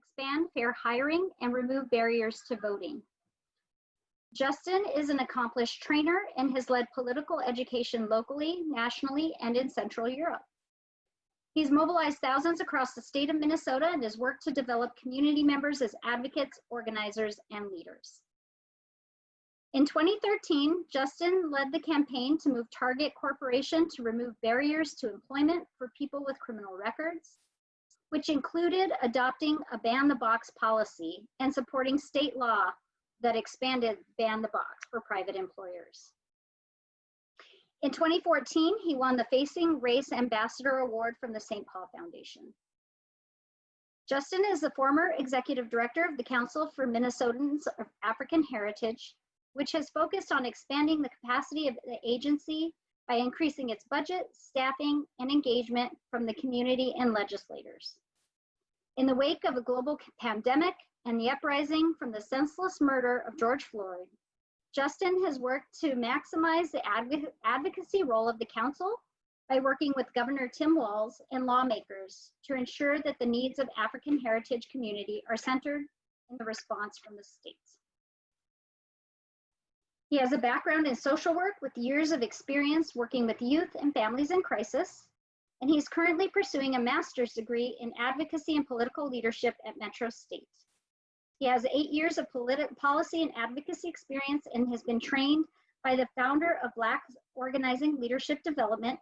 expand fair hiring, and remove barriers to voting. Justin is an accomplished trainer and has led political education locally, nationally, and in Central Europe. He's mobilized thousands across the state of Minnesota and has worked to develop community members as advocates, organizers, and leaders. In 2013, Justin led the campaign to move Target Corporation to remove barriers to employment for people with criminal records, which included adopting a ban the box policy and supporting state law that expanded ban the box for private employers. In 2014, he won the Facing Race Ambassador Award from the St. Paul Foundation. Justin is the former executive director of the Council for Minnesotans of African Heritage, which has focused on expanding the capacity of the agency by increasing its budget, staffing, and engagement from the community and legislators. In the wake of a global pandemic and the uprising from the senseless murder of George Floyd, Justin has worked to maximize the advocacy role of the council by working with Governor Tim Walz and lawmakers to ensure that the needs of African heritage community are centered in the response from the states. He has a background in social work with years of experience working with youth and families in crisis, and he's currently pursuing a master's degree in advocacy and political leadership at Metro State. He has 8 years of policy and advocacy experience and has been trained by the founder of Black Organizing Leadership Development,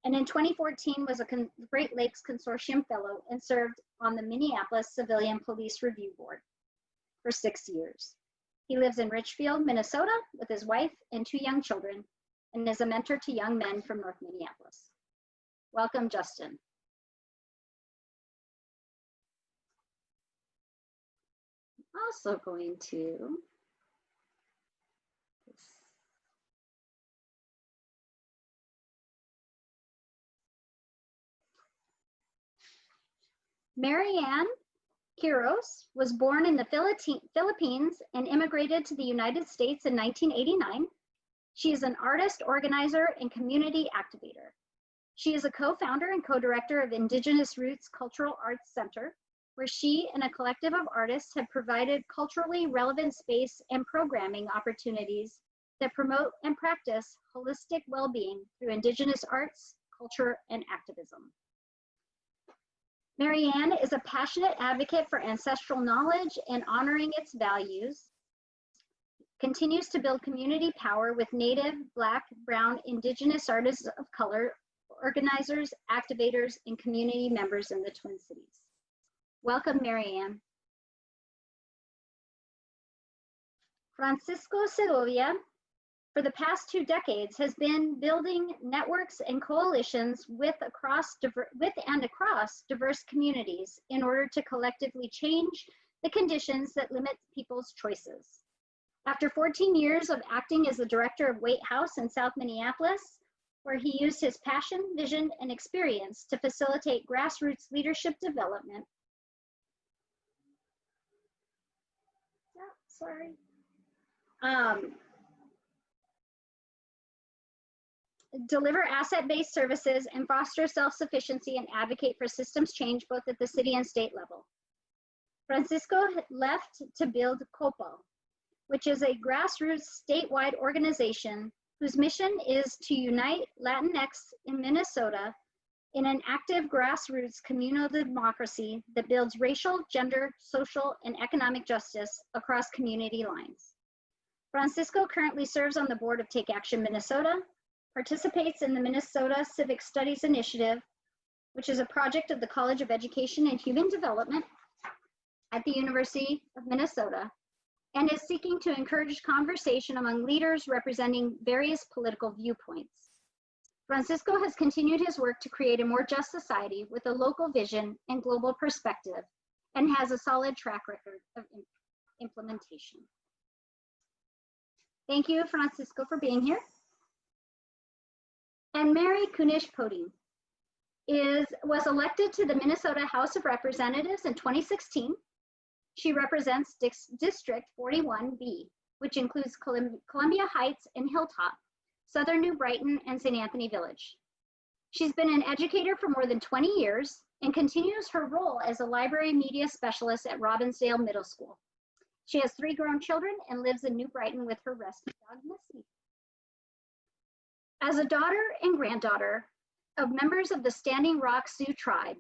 and in 2014 was a Great Lakes Consortium Fellow and served on the Minneapolis Civilian Police Review Board for 6 years. He lives in Richfield, Minnesota with his wife and 2 young children and is a mentor to young men from North Minneapolis. Welcome, Justin. Also going to Marianne Quiros was born in the Philippines and immigrated to the United States in 1989. She is an artist, organizer, and community activator. She is a co-founder and co-director of Indigenous Roots Cultural Arts Center, where she and a collective of artists have provided culturally relevant space and programming opportunities that promote and practice holistic well-being through Indigenous arts, culture, and activism. Marianne is a passionate advocate for ancestral knowledge and honoring its values, continues to build community power with Native, Black, Brown, Indigenous artists of color, organizers, activators, and community members in the Twin Cities. Welcome, Marianne. Francisco Segovia, for the past 2 decades, has been building networks and coalitions with and across diverse communities in order to collectively change the conditions that limit people's choices. After 14 years of acting as the director of Waite House in South Minneapolis, where he used his passion, vision, and experience to facilitate grassroots leadership development, deliver asset-based services and foster self-sufficiency and advocate for systems change both at the city and state level. Francisco left to build COPO, which is a grassroots statewide organization whose mission is to unite Latinx in Minnesota in an active grassroots communal democracy that builds racial, gender, social, and economic justice across community lines. Francisco currently serves on the board of Take Action Minnesota, participates in the Minnesota Civic Studies Initiative, which is a project of the College of Education and Human Development at the University of Minnesota, and is seeking to encourage conversation among leaders representing various political viewpoints. Francisco has continued his work to create a more just society with a local vision and global perspective, and has a solid track record of implementation. Thank you, Francisco, for being here. And Mary Kunesh-Podein was elected to the Minnesota House of Representatives in 2016. She represents District 41B, which includes Columbia Heights and Hilltop, Southern New Brighton, and St. Anthony Village. She's been an educator for more than 20 years and continues her role as a library media specialist at Robbinsdale Middle School. She has 3 grown children and lives in New Brighton with her rescue dog, Missy. As a daughter and granddaughter of members of the Standing Rock Sioux tribe,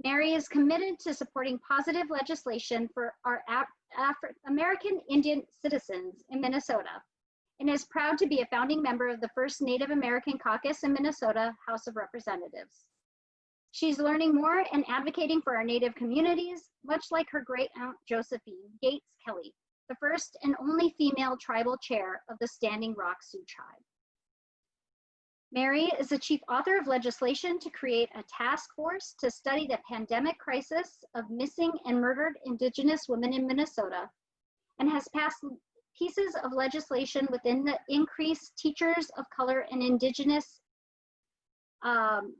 Mary is committed to supporting positive legislation for our American Indian citizens in Minnesota, and is proud to be a founding member of the first Native American caucus in Minnesota House of Representatives. She's learning more and advocating for our Native communities, much like her great aunt Josephine Gates Kelly, the first and only female tribal chair of the Standing Rock Sioux tribe. Mary is the chief author of legislation to create a task force to study the pandemic crisis of missing and murdered Indigenous women in Minnesota, and has passed pieces of legislation within the increased teachers of color and Indigenous.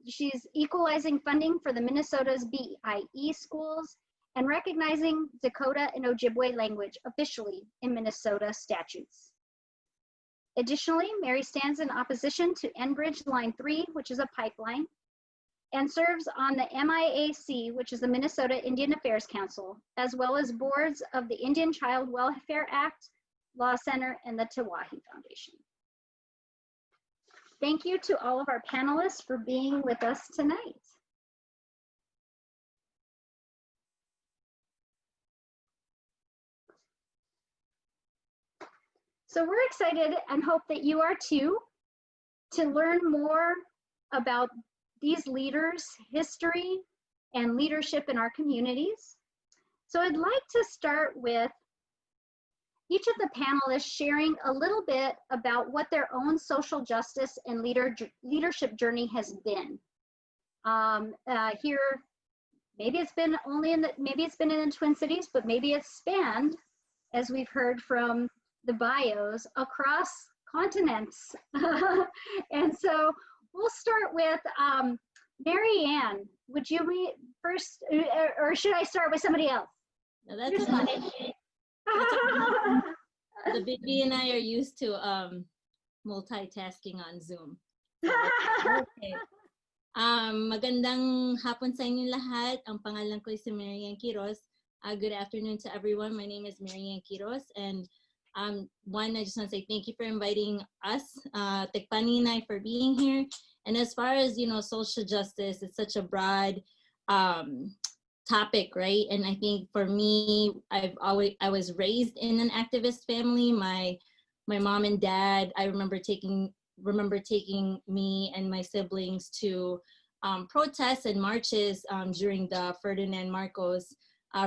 She's equalizing funding for the Minnesota's BIE schools and recognizing Dakota and Ojibwe language officially in Minnesota statutes. Additionally, Mary stands in opposition to Enbridge Line 3, which is a pipeline, and serves on the MIAC, which is the Minnesota Indian Affairs Council, as well as boards of the Indian Child Welfare Act, Law Center, and the Tawahi Foundation. Thank you to all of our panelists for being with us tonight. So we're excited and hope that you are too, to learn more about these leaders' history and leadership in our communities. So I'd like to start with each of the panelists sharing a little bit about what their own social justice and leadership journey has been. Here, maybe it's been in the Twin Cities, but maybe it's spanned, as we've heard from the bios, across continents. And so we'll start with Mary Ann. Would you be first, or should I start with somebody else? No, that's okay. The baby and I are used to multitasking on Zoom. So okay. Magandang hapon sa inyong lahat. Ang pangalan ko is Mary Ann Quiros. Good afternoon to everyone. My name is Mary Ann Quiros, and one, I just want to say thank you for inviting us, Tekpaninay, for being here. And as far as, you know, social justice, it's such a broad topic, right? And I think for me, I was raised in an activist family. My mom and dad, I remember taking me and my siblings to protests and marches during the Ferdinand Marcos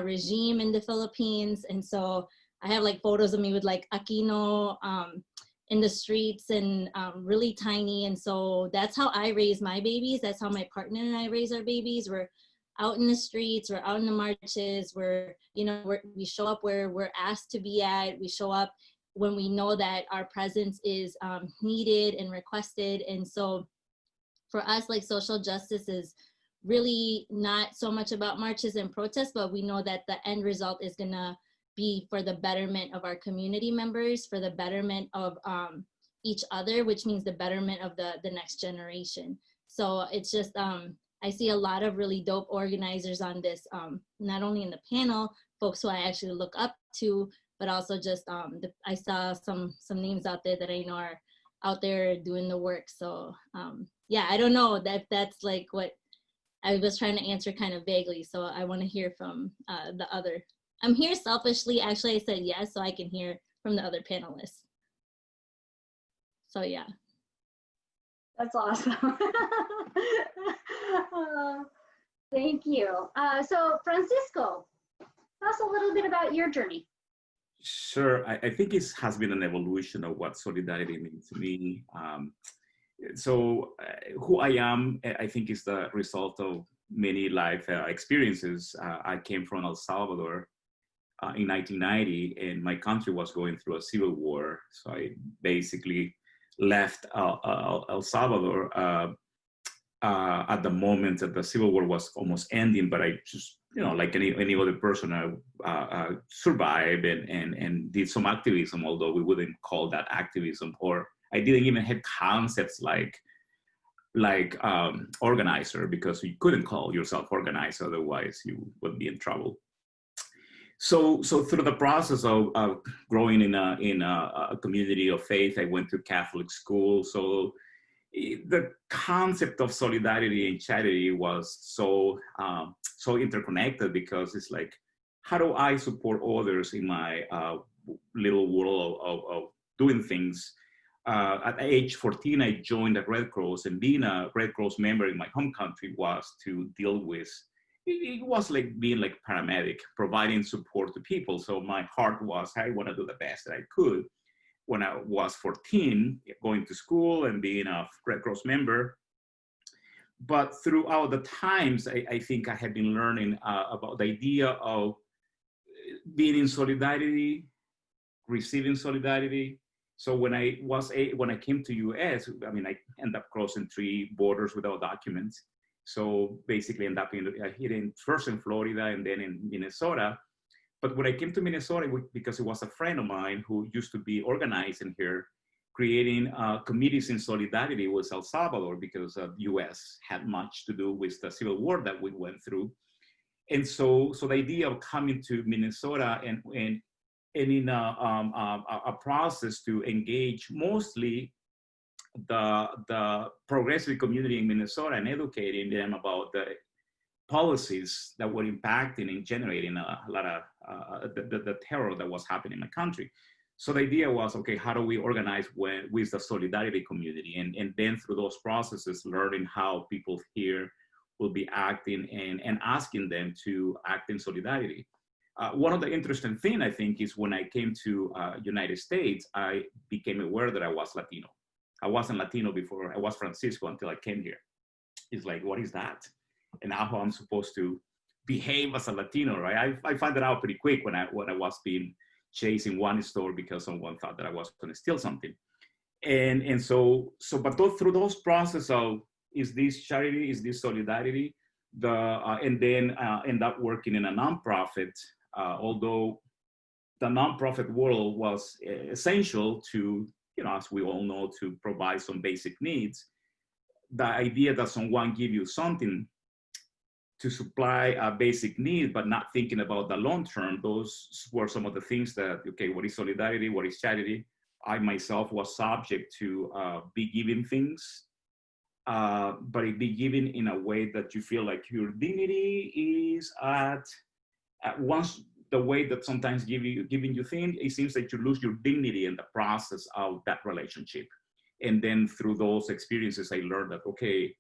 regime in the Philippines. And so I have like photos of me with like Aquino in the streets and really tiny. And so that's how I raise my babies. That's how my partner and I raise our babies. We're out in the streets, we're out in the marches, we show up where we're asked to be at. We show up when we know that our presence is needed and requested. And so for us, like, social justice is really not so much about marches and protests, but we know that the end result is gonna be for the betterment of our community members, for the betterment of each other, which means the betterment of the next generation. So it's just, I see a lot of really dope organizers on this, not only in the panel, folks who I actually look up to, but also just, I saw some names out there that I know are out there doing the work. So yeah, I don't know that that's like what I was trying to answer kind of vaguely. So I want to hear from the other. I'm here selfishly. Actually, I said yes, so I can hear from the other panelists. So yeah. That's awesome. Thank you. So Francisco, tell us a little bit about your journey. Sure. I think it has been an evolution of what solidarity means to me. Who I am, I think, is the result of many life experiences. I came from El Salvador in 1990, and my country was going through a civil war. So I basically left El Salvador at the moment that the civil war was almost ending, but I just, like any other person, survived and did some activism, although we wouldn't call that activism, or I didn't even have concepts like like organizer, because you couldn't call yourself organizer, otherwise you would be in trouble. So through the process of growing in a community of faith, I went to Catholic school. So the concept of solidarity and charity was so interconnected, because it's like, how do I support others in my little world of doing things? At age 14, I joined the Red Cross, and being a Red Cross member in my home country was to deal with, it was like being like paramedic, providing support to people. So my heart was, I want to do the best that I could. When I was 14, going to school and being a Red Cross member. But throughout the times, I think I had been learning about the idea of being in solidarity, receiving solidarity. So when I came to US, I mean, I ended up crossing 3 borders without documents. So basically ended up first in Florida and then in Minnesota. But when I came to Minnesota, because it was a friend of mine who used to be organizing here, creating committees in solidarity with El Salvador, because the US had much to do with the civil war that we went through. And so the idea of coming to Minnesota and in a process to engage mostly the progressive community in Minnesota and educating them about the policies that were impacting and generating a lot of the terror that was happening in the country. So the idea was, okay, how do we organize with the solidarity community? And then through those processes, learning how people here will be acting and asking them to act in solidarity. One of the interesting things, I think, is when I came to United States, I became aware that I was Latino. I wasn't Latino before. I was Francisco until I came here. It's like, what is that? And how I'm supposed to behave as a Latino, right? I found that out pretty quick when I was being chased in one store because someone thought that I was going to steal something. And so but through those processes of, is this charity, is this solidarity, and then end up working in a nonprofit, although the nonprofit world was essential to, as we all know, to provide some basic needs. The idea that someone give you something to supply a basic need, but not thinking about the long term, those were some of the things that, okay, what is solidarity, what is charity? I myself was subject to be given things, but it be given in a way that you feel like your dignity is at once the way that sometimes giving you things, it seems that you lose your dignity in the process of that relationship. And then through those experiences, I learned that, okay,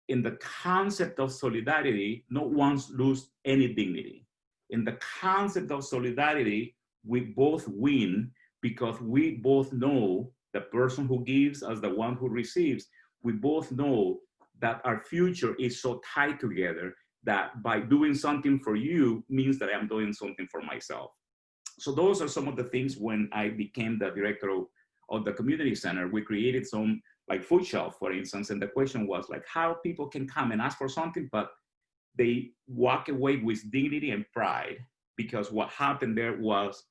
in the concept of solidarity, no one loses any dignity. In the concept of solidarity, we both win, because we both know the person who gives as the one who receives. We both know that our future is so tied together that by doing something for you means that I'm doing something for myself. So those are some of the things. When I became the director of the community center, we created some like food shelf, for instance, and the question was like how people can come and ask for something, but they walk away with dignity and pride, because what happened there was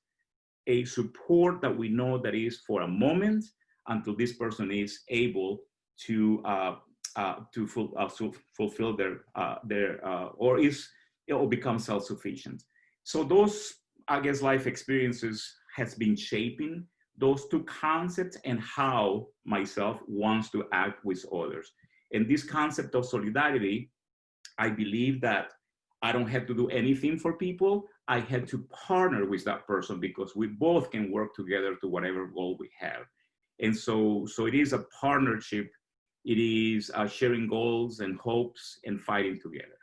a support that we know that is for a moment until this person is able to fulfill their or become self-sufficient. So those, I guess, life experiences has been shaping those two concepts and how myself wants to act with others. And this concept of solidarity, I believe that I don't have to do anything for people. I had to partner with that person, because we both can work together to whatever goal we have. And so it is a partnership. It is sharing goals and hopes and fighting together.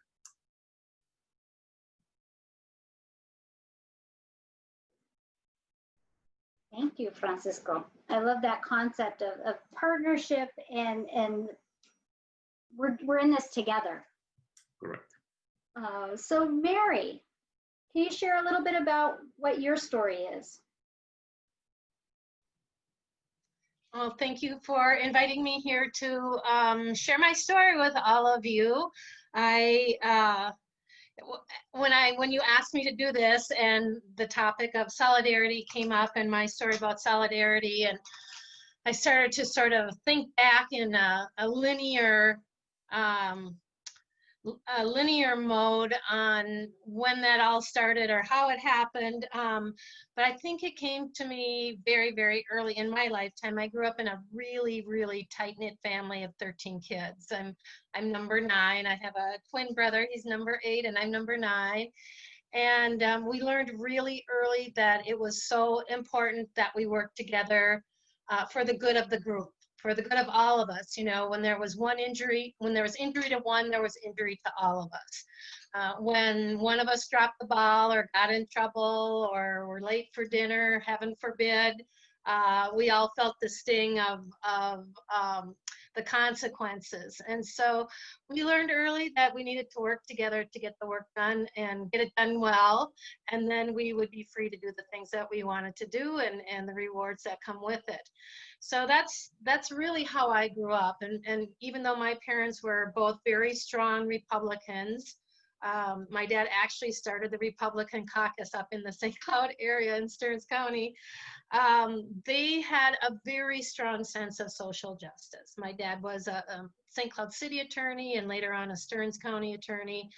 Thank you, Francisco. I love that concept of partnership, and we're in this together. Correct. So Mary, can you share a little bit about what your story is? Well, thank you for inviting me here to share my story with all of you. When you asked me to do this and the topic of solidarity came up and my story about solidarity, and I started to sort of think back in a linear um, mode on when that all started or how it happened. But I think it came to me very, very early in my lifetime. I grew up in a really, really tight-knit family of 13 kids. I'm number 9. I have a twin brother. He's number 8, and I'm number 9. And we learned really early that it was so important that we work together for the good of the group, for the good of all of us. You know, when there was injury to one, there was injury to all of us. When one of us dropped the ball or got in trouble or were late for dinner, heaven forbid, we all felt the sting of the consequences. And so we learned early that we needed to work together to get the work done and get it done well. And then we would be free to do the things that we wanted to do and the rewards that come with it. So that's really how I grew up. And even though my parents were both very strong Republicans, my dad actually started the Republican caucus up in the St. Cloud area in Stearns County. They had a very strong sense of social justice. My dad was a St. Cloud City attorney and later on a Stearns County attorney.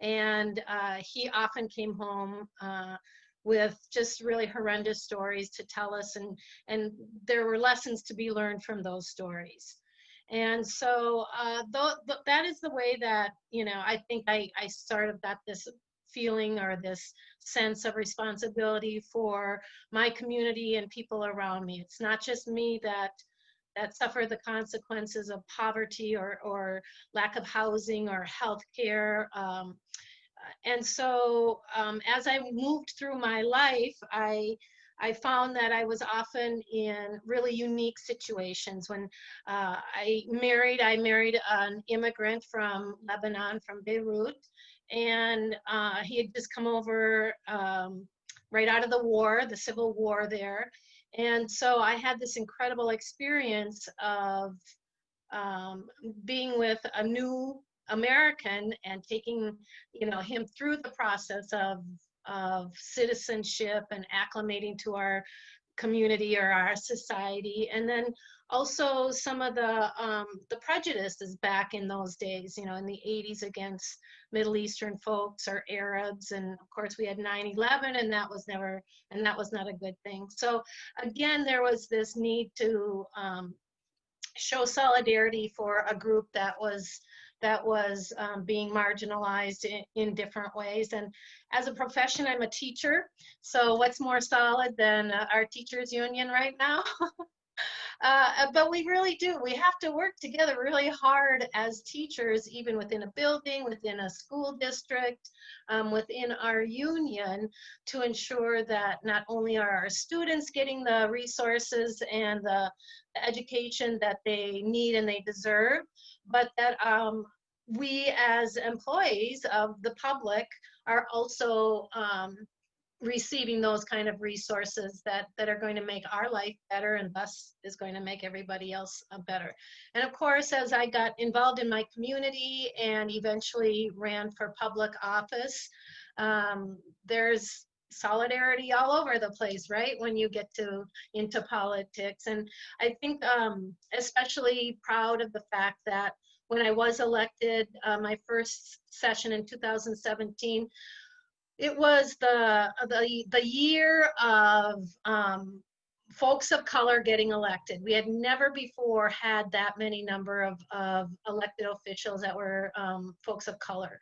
And he often came home with just really horrendous stories to tell us. And there were lessons to be learned from those stories. And so that is the way that, you know, I think I sort of got this feeling or this sense of responsibility for my community and people around me. It's not just me that suffer the consequences of poverty or lack of housing or health care. And so as I moved through my life, I found that I was often in really unique situations. When I married an immigrant from Lebanon, from Beirut, and he had just come over right out of the war, the civil war there. And so I had this incredible experience of being with a new American and taking, you know, him through the process of citizenship and acclimating to our community or our society. And then also some of the prejudices back in those days, you know, in the 80s against Middle Eastern folks or Arabs. And of course we had 9/11 and that was not a good thing. So again, there was this need to show solidarity for a group that was being marginalized in different ways. And as a profession, I'm a teacher. So what's more solid than our teachers union right now? But we really do. We have to work together really hard as teachers, even within a building, within a school district, within our union, to ensure that not only are our students getting the resources and the education that they need and they deserve, but that we as employees of the public are also receiving those kind of resources that are going to make our life better and thus is going to make everybody else better. And of course, as I got involved in my community and eventually ran for public office, there's solidarity all over the place, right? When you get into politics. And I think especially proud of the fact that when I was elected, my first session in 2017, it was the year of folks of color getting elected. We had never before had that many number of elected officials that were folks of color.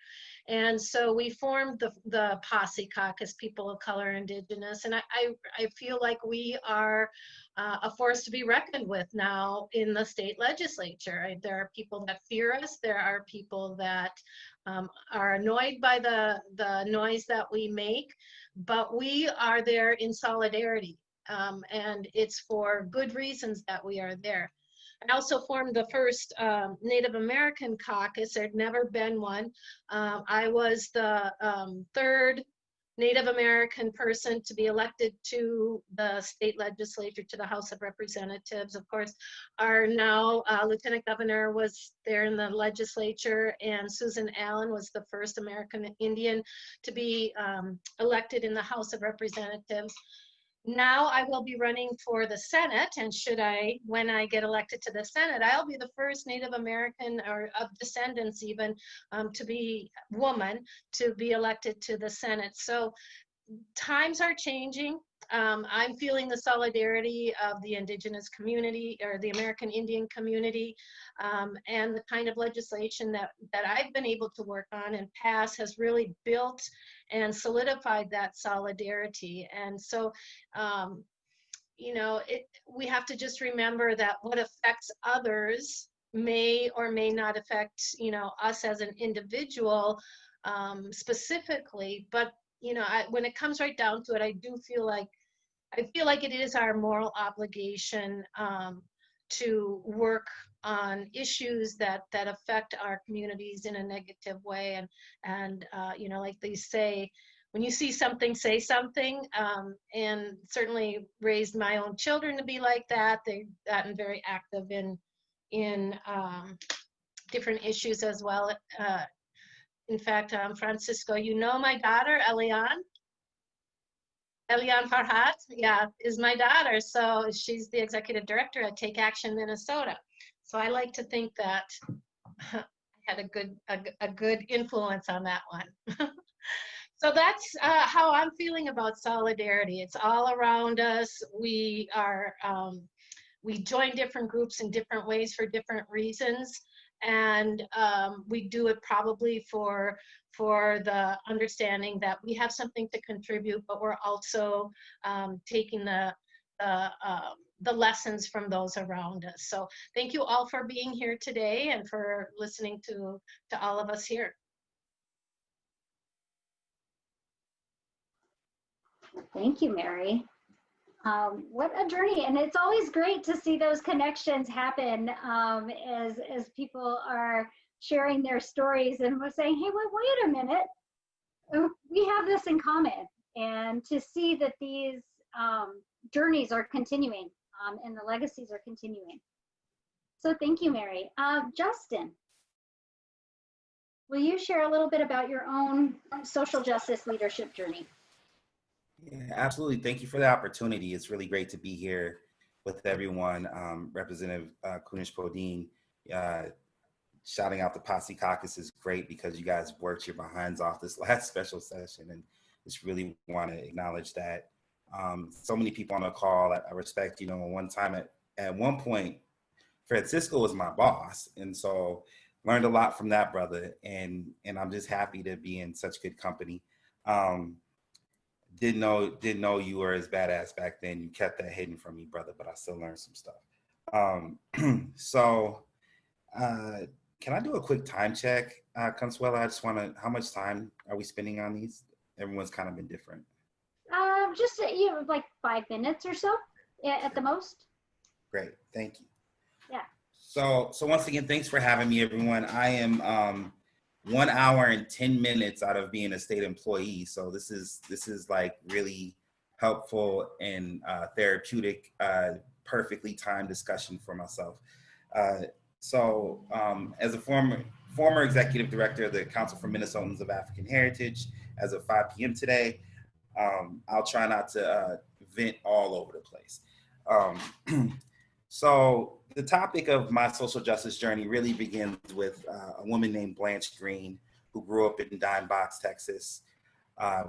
And so we formed the Posse Caucus, People of Color, Indigenous, and I feel like we are a force to be reckoned with now in the state legislature. There are people that fear us. There are people that are annoyed by the noise that we make, but we are there in solidarity. And it's for good reasons that we are there. I also formed the first Native American caucus. There'd never been one. I was the third Native American person to be elected to the state legislature, to the House of Representatives. Of course, our now Lieutenant Governor was there in the legislature, and Susan Allen was the first American Indian to be elected in the House of Representatives. Now I will be running for the Senate, and when I get elected to the Senate, I'll be the first Native American or of descendants even to be woman to be elected to the Senate. So times are changing. I'm feeling the solidarity of the indigenous community or the American Indian community, and the kind of legislation that I've been able to work on and pass has really built and solidified that solidarity. And so, you know, we have to just remember that what affects others may or may not affect, you know, us as an individual specifically, but you know, when it comes right down to it, I feel like it is our moral obligation to work on issues that affect our communities in a negative way. And you know, like they say, when you see something, say something. And certainly raised my own children to be like that. They've gotten very active in different issues as well. In fact, Francisco, you know my daughter, Eliane Farhat, yeah, is my daughter. So she's the executive director at Take Action Minnesota. So I like to think that I had a good influence on that one. So that's how I'm feeling about solidarity. It's all around us. We join different groups in different ways for different reasons. And we do it probably for the understanding that we have something to contribute, but we're also taking the lessons from those around us. So thank you all for being here today and for listening to all of us here. Thank you, Mary. What a journey. And it's always great to see those connections happen as people are sharing their stories and we're saying, hey, wait a minute, we have this in common. And to see that these journeys are continuing and the legacies are continuing. So thank you, Mary. Justin, will you share a little bit about your own social justice leadership journey? Yeah, absolutely. Thank you for the opportunity. It's really great to be here with everyone. Representative Kunesh Podine, shouting out the Posse Caucus is great because you guys worked your behinds off this last special session, and just really want to acknowledge that. So many people on the call I respect. You know, at one point, Francisco was my boss, and so learned a lot from that brother, and I'm just happy to be in such good company. Didn't know you were as badass back then. You kept that hidden from me, brother, but I still learned some stuff. So can I do a quick time check, Consuela? I just want to, how much time are we spending on these? Everyone's kind of been different. Just like 5 minutes or so at the most. Great, thank you. Yeah. So once again, thanks for having me, everyone. I am 1 hour and 10 minutes out of being a state employee. So this is like really helpful and therapeutic, perfectly timed discussion for myself. So as a former executive director of the Council for Minnesotans of African Heritage, as of 5 p.m. today, I'll try not to vent all over the place. So the topic of my social justice journey really begins with a woman named Blanche Green, who grew up in Dime Box, Texas,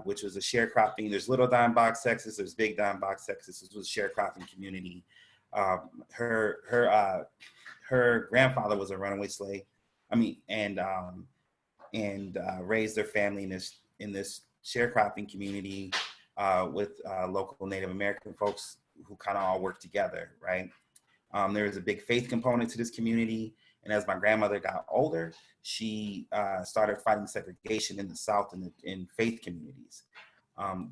which was a sharecropping. There's Little Dime Box, Texas. There's Big Dime Box, Texas. This was a sharecropping community. Her grandfather was a runaway slave. And raised their family in this sharecropping community with local Native American folks who kind of all work together, right? There was a big faith component to this community. And as my grandmother got older, she started fighting segregation in the South and in faith communities.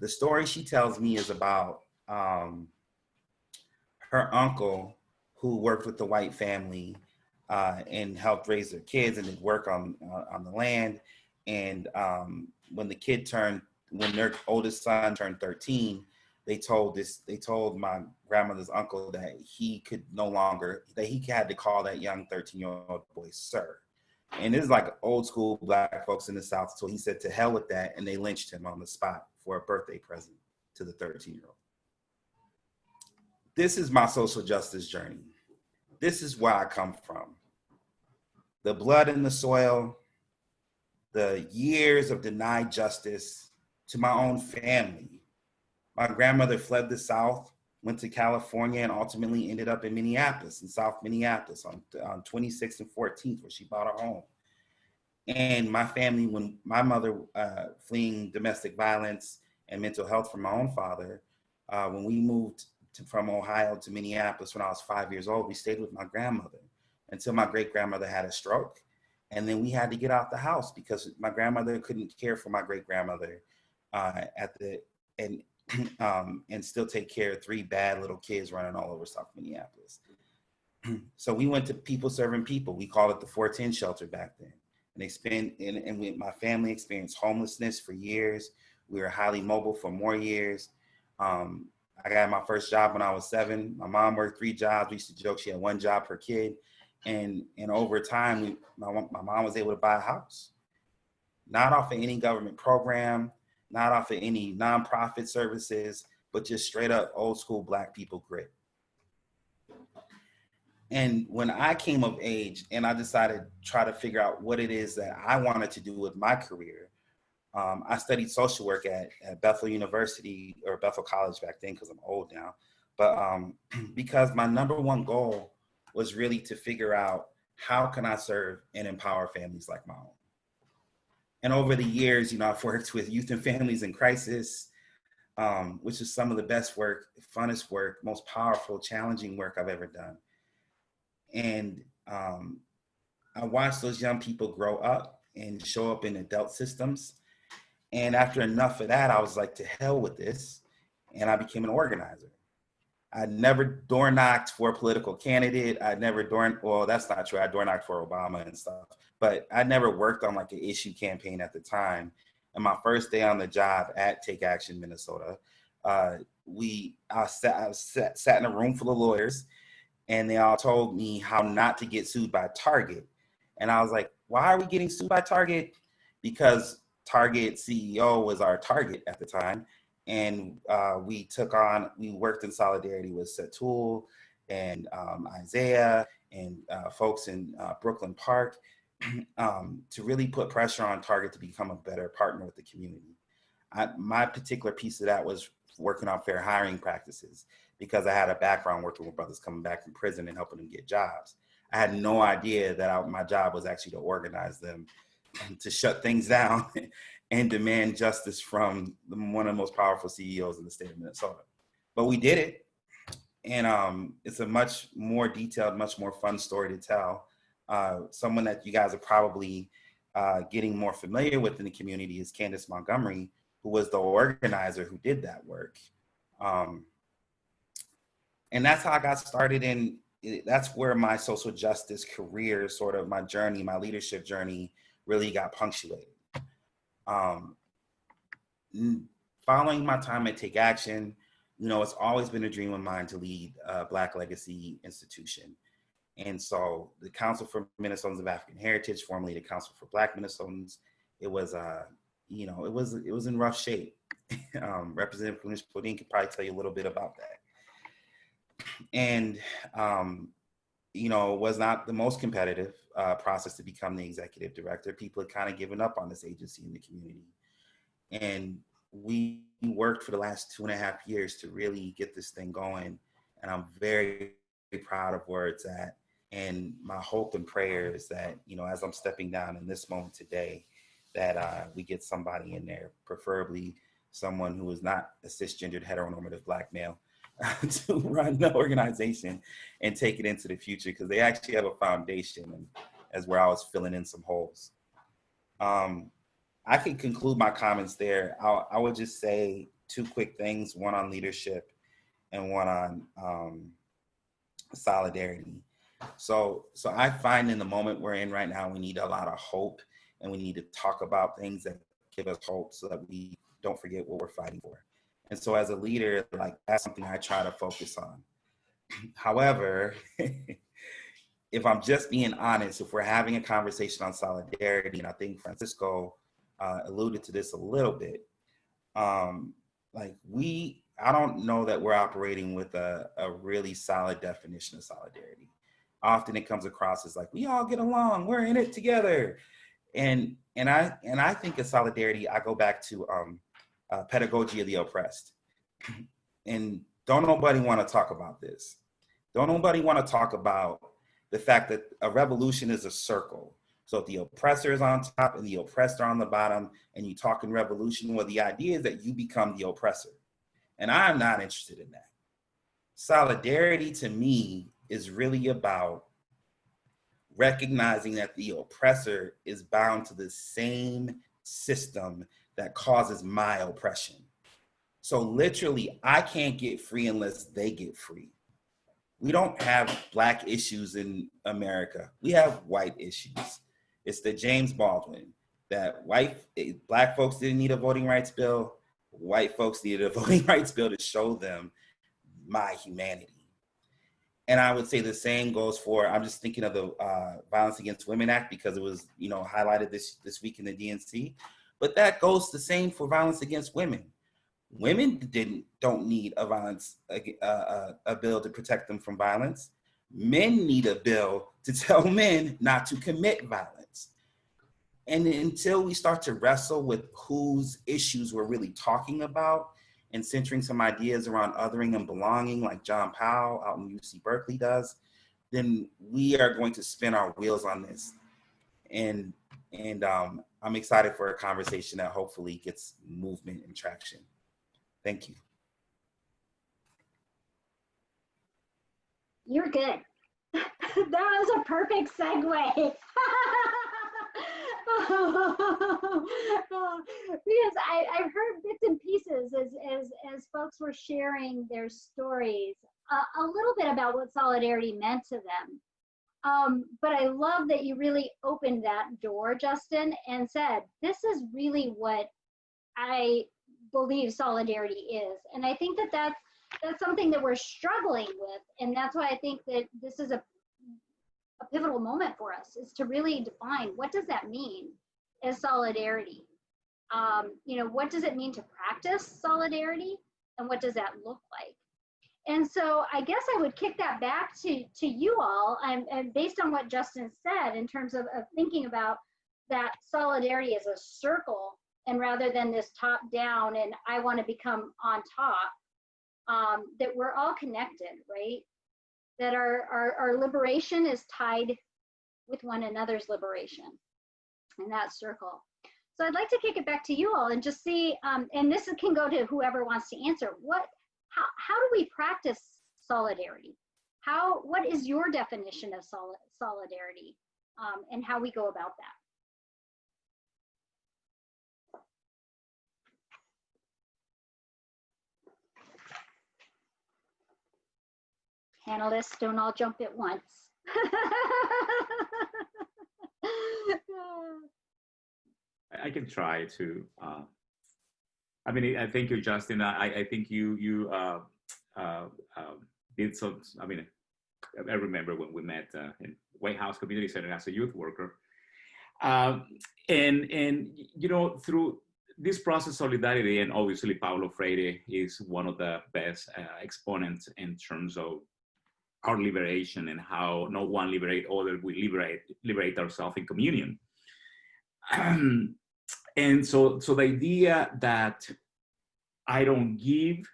The story she tells me is about her uncle who worked with the white family and helped raise their kids and did work on the land. And when their oldest son turned 13, they told my grandmother's uncle that he had to call that young 13-year-old boy sir. And this is like old school Black folks in the South. So he said, to hell with that. And they lynched him on the spot for a birthday present to the 13-year-old. This is my social justice journey. This is where I come from. The blood in the soil, the years of denied justice to my own family. My grandmother fled the South, went to California, and ultimately ended up in Minneapolis, in South Minneapolis, on 26th and 14th, where she bought a home. And my family, when my mother fleeing domestic violence and mental health from my own father, when we moved from Ohio to Minneapolis when I was 5 years old, we stayed with my grandmother until my great-grandmother had a stroke. And then we had to get out the house because my grandmother couldn't care for my great-grandmother and still take care of 3 bad little kids running all over South Minneapolis. So we went to People Serving People. We called it the 410 shelter back then. And my family experienced homelessness for years. We were highly mobile for more years. I got my first job when I was 7. My mom worked 3 jobs. We used to joke she had 1 job per kid. And over time, my mom was able to buy a house. Not off of any government program, not off of any nonprofit services, but just straight up old school Black people grit. And when I came of age and I decided to try to figure out what it is that I wanted to do with my career, I studied social work at Bethel University, or Bethel College back then, because I'm old now. But because my #1 goal was really to figure out how can I serve and empower families like my own. And over the years, I've worked with youth and families in crisis, which is some of the best work, funnest work, most powerful, challenging work I've ever done. And I watched those young people grow up and show up in adult systems. And after enough of that, I was like, to hell with this. And I became an organizer. I never door knocked for a political candidate. Well, that's not true. I door knocked for Obama and stuff, but I never worked on like an issue campaign at the time. And my first day on the job at Take Action Minnesota, I sat in a room full of lawyers, and they all told me how not to get sued by Target. And I was like, why are we getting sued by Target? Because Target CEO was our target at the time. And we worked in solidarity with Satul and Isaiah and folks in Brooklyn Park to really put pressure on Target to become a better partner with the community. My particular piece of that was working on fair hiring practices, because I had a background working with brothers coming back from prison and helping them get jobs. I had no idea that my job was actually to organize them, to shut things down and demand justice from one of the most powerful CEOs in the state of Minnesota. But we did it. And it's a much more detailed, much more fun story to tell. Someone that you guys are probably getting more familiar with in the community is Candace Montgomery, who was the organizer who did that work. And that's how I got started that's where my social justice career, sort of my journey, my leadership journey, really got punctuated. Following my time at Take Action, it's always been a dream of mine to lead a Black legacy institution. And so the Council for Minnesotans of African Heritage, formerly the Council for Black Minnesotans, it was in rough shape. Representative Kunesh Podein could probably tell you a little bit about that. And it was not the most competitive process to become the executive director. People had kind of given up on this agency in the community. And we worked for the last 2.5 years to really get this thing going. And I'm very, very proud of where it's at. And my hope and prayer is that, as I'm stepping down in this moment today, that we get somebody in there, preferably someone who is not a cisgendered heteronormative Black male, to run the organization and take it into the future, because they actually have a foundation, and as where I was filling in some holes. I can conclude my comments there. I would just say 2 quick things, one on leadership and one on solidarity. So I find in the moment we're in right now, we need a lot of hope, and we need to talk about things that give us hope so that we don't forget what we're fighting for. And so as a leader, that's something I try to focus on. However, if I'm just being honest, if we're having a conversation on solidarity, and I think Francisco alluded to this a little bit, we I don't know that we're operating with a really solid definition of solidarity. Often it comes across as like, we all get along, we're in it together. And I think of solidarity, I go back to Pedagogy of the Oppressed. And don't nobody want to talk about this. Don't nobody want to talk about the fact that a revolution is a circle. So if the oppressor is on top and the oppressed are on the bottom, and you talk in revolution, well, the idea is that you become the oppressor. And I'm not interested in that. Solidarity to me is really about recognizing that the oppressor is bound to the same system that causes my oppression. So literally, I can't get free unless they get free. We don't have Black issues in America. We have white issues. It's the James Baldwin that Black folks didn't need a voting rights bill. White folks needed a voting rights bill to show them my humanity. And I would say the same goes for, I'm just thinking of the Violence Against Women Act because it was, highlighted this week in the DNC. But that goes the same for violence against women. Women don't need a bill to protect them from violence. Men need a bill to tell men not to commit violence. And until we start to wrestle with whose issues we're really talking about and centering some ideas around othering and belonging like John Powell out in UC Berkeley does, then we are going to spin our wheels on this. And I'm excited for a conversation that hopefully gets movement and traction. Thank you. You're good. That was a perfect segue. Because I've heard bits and pieces as folks were sharing their stories, a little bit about what solidarity meant to them. But I love that you really opened that door, Justin, and said, this is really what I believe solidarity is. And I think that that's something that we're struggling with. And that's why I think that this is a pivotal moment for us, is to really define, what does that mean as solidarity? What does it mean to practice solidarity? And what does that look like? And so I guess I would kick that back to you all, and based on what Justin said in terms of thinking about that solidarity as a circle, and rather than this top down and I want to become on top, that we're all connected, right? That our liberation is tied with one another's liberation in that circle. So I'd like to kick it back to you all and just see, and this can go to whoever wants to answer, how do we practice solidarity? What is your definition of solidarity, and how we go about that? Panelists, don't all jump at once. I can try to. I thank you, Justin. I think you did some. I remember when we met in White House Community Center as a youth worker, and through this process, solidarity, and obviously Paulo Freire is one of the best exponents in terms of our liberation and how no one liberate other, we liberate ourselves in communion. And so the idea that I don't give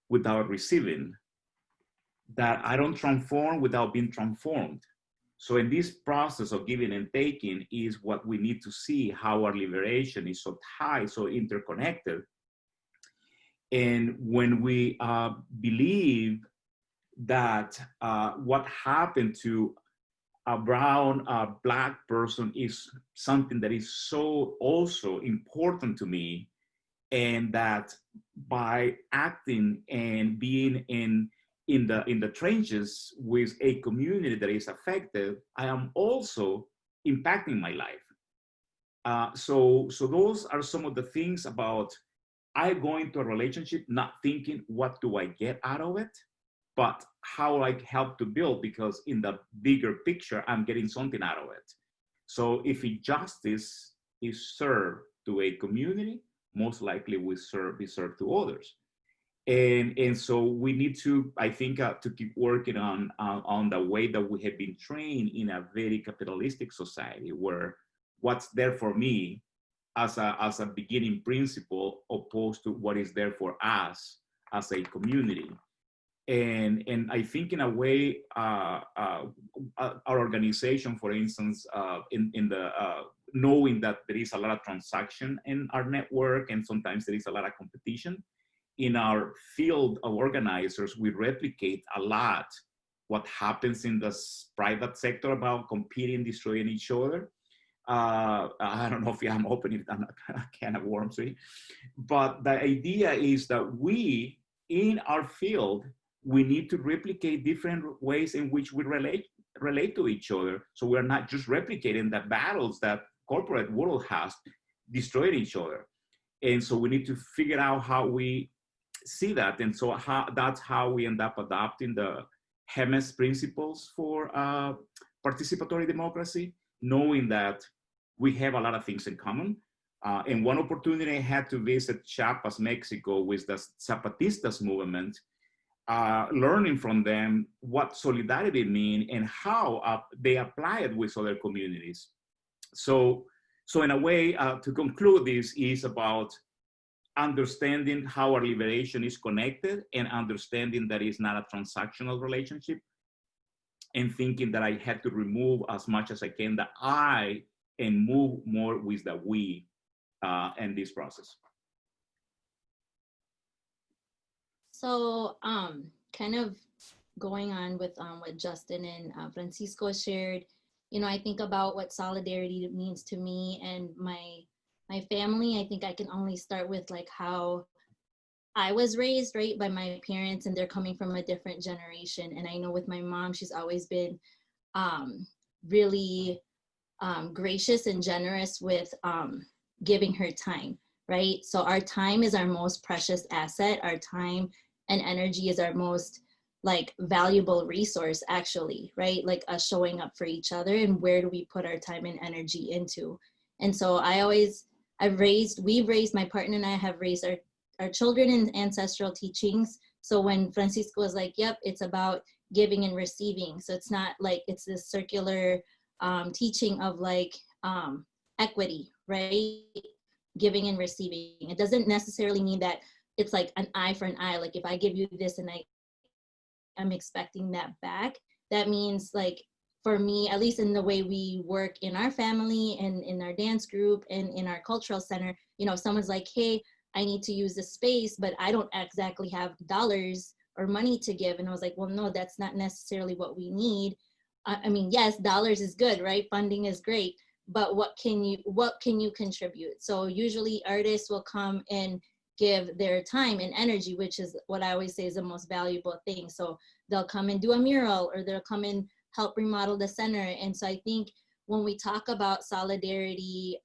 without receiving, that I don't transform without being transformed. So in this process of giving and taking is what we need to see, how our liberation is so tied, so interconnected. And when we believe that what happened to a brown, Black person is something that is so also important to me, and that by acting and being in the trenches with a community that is affected, I am also impacting my life. So those are some of the things about I go into a relationship not thinking what do I get out of it, but how I help to build, because in the bigger picture, I'm getting something out of it. So if justice is served to a community, most likely will be served to others. And so we need to, I think, to keep working on the way that we have been trained in a very capitalistic society, where what's there for me as a beginning principle opposed to what is there for us as a community. And I think in a way, our organization, for instance, in the knowing that there is a lot of transaction in our network, and sometimes there is a lot of competition, in our field of organizers, we replicate a lot what happens in the private sector about competing, destroying each other. I don't know if I'm opening a can of worms, really. But the idea is that we, in our field, we need to replicate different ways in which we relate to each other. So we're not just replicating the battles that corporate world has destroyed each other. And so we need to figure out how we see that. And so that's how we end up adopting the HEMES principles for participatory democracy, knowing that we have a lot of things in common. And one opportunity I had to visit Chiapas, Mexico, with the Zapatistas movement, learning from them what solidarity means and how they apply it with other communities. So in a way, to conclude, this is about understanding how our liberation is connected, and understanding that it's not a transactional relationship, and thinking that I had to remove as much as I can the I and move more with the we in this process. So kind of going on with what Justin and Francisco shared, you know, I think about what solidarity means to me and my family. I think I can only start with like how I was raised, right, by my parents, and they're coming from a different generation. And I know with my mom, she's always been really gracious and generous with giving her time, right? So our time is our most precious asset. Our time and energy is our most like valuable resource, actually, right? Like us showing up for each other, and where do we put our time and energy into? And so we've raised, my partner and I have raised our children in ancestral teachings. So when Francisco was like, yep, it's about giving and receiving. So it's not like it's this circular teaching of like equity, right? Giving and receiving. It doesn't necessarily mean that it's like an eye for an eye. Like if I give you this and I'm expecting that back, that means like, for me, at least in the way we work in our family and in our dance group and in our cultural center, you know, if someone's like, hey, I need to use this space, but I don't exactly have dollars or money to give. And I was like, well, no, that's not necessarily what we need. I mean, yes, dollars is good, right? Funding is great, but what can you contribute? So usually artists will come and give their time and energy, which is what I always say is the most valuable thing. So they'll come and do a mural, or they'll come and help remodel the center. And so I think when we talk about solidarity,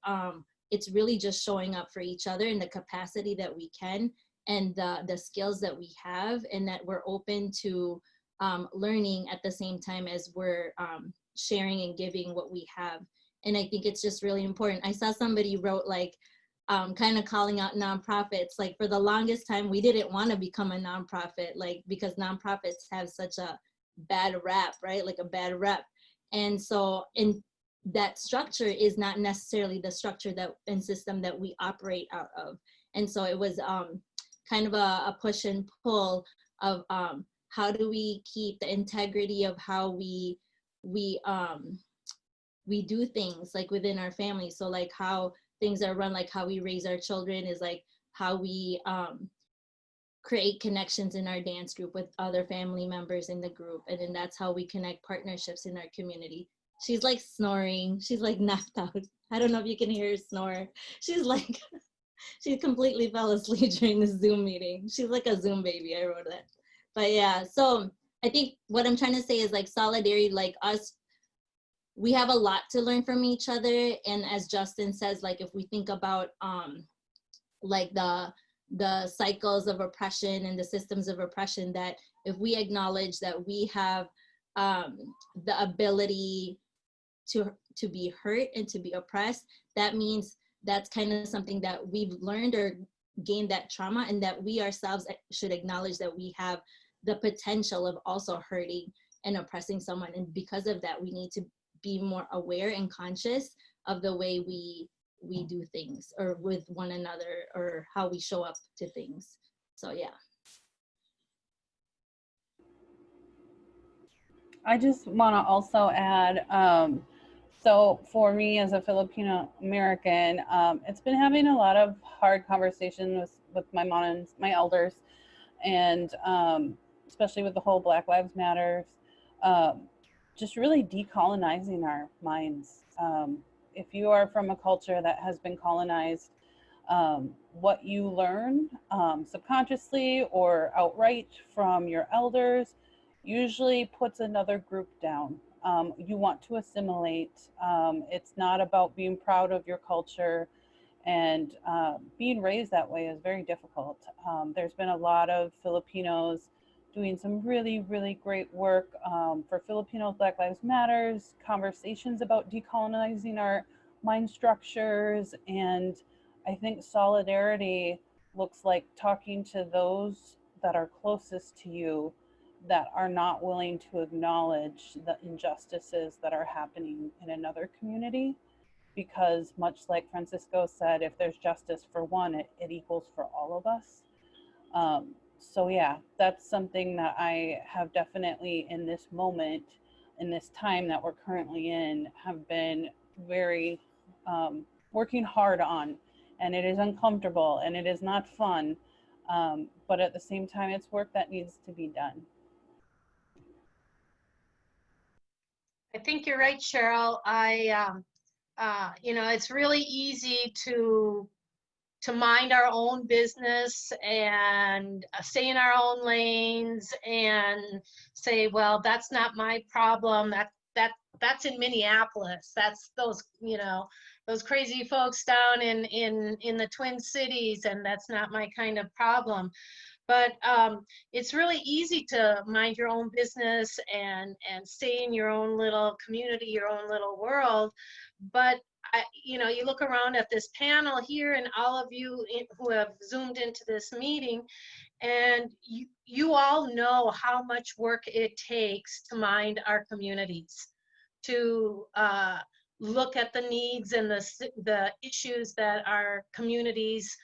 it's really just showing up for each other in the capacity that we can, and the skills that we have, and that we're open to learning at the same time as we're sharing and giving what we have. And I think it's just really important. I saw somebody wrote like, kind of calling out nonprofits. Like for the longest time, we didn't want to become a nonprofit, like because nonprofits have such a bad rap, right? Like a bad rep. And so in that structure is not necessarily the structure that and system that we operate out of. And so it was kind of a push and pull of how do we keep the integrity of how we do things like within our family. So like how things are run, like how we raise our children is like how we create connections in our dance group with other family members in the group. And then that's how we connect partnerships in our community. She's like snoring. She's like knocked out. I don't know if you can hear her snore. She's like, she completely fell asleep during the Zoom meeting. She's like a Zoom baby, I wrote that. But yeah, so I think what I'm trying to say is like solidarity, like us, we have a lot to learn from each other. And as Justin says, like if we think about like the cycles of oppression and the systems of oppression, that if we acknowledge that we have the ability to be hurt and to be oppressed, that means that's kind of something that we've learned or gain that trauma, and that we ourselves should acknowledge that we have the potential of also hurting and oppressing someone. And because of that, we need to be more aware and conscious of the way we do things, or with one another, or how we show up to things. So yeah. I just want to also add, so for me as a Filipino American, it's been having a lot of hard conversations with my mom and my elders, and especially with the whole Black Lives Matter, just really decolonizing our minds. If you are from a culture that has been colonized, what you learn subconsciously or outright from your elders usually puts another group down. You want to assimilate. It's not about being proud of your culture, and being raised that way is very difficult. There's been a lot of Filipinos doing some really, really great work for Filipinos. Black Lives Matters, conversations about decolonizing our mind structures, and I think solidarity looks like talking to those that are closest to you, that are not willing to acknowledge the injustices that are happening in another community. Because much like Francisco said, if there's justice for one, it equals for all of us. So yeah, that's something that I have definitely in this moment, in this time that we're currently in, have been very working hard on. And it is uncomfortable and it is not fun. But at the same time, it's work that needs to be done. I think you're right, Cheryl. You know, it's really easy to mind our own business and stay in our own lanes and say, well, that's not my problem. That's in Minneapolis. That's those, you know, those crazy folks down in the Twin Cities, and that's not my kind of problem. But it's really easy to mind your own business and stay in your own little community, your own little world. But you know, you look around at this panel here, and all of you who have zoomed into this meeting, and you all know how much work it takes to mind our communities, to look at the needs and the issues that our communities,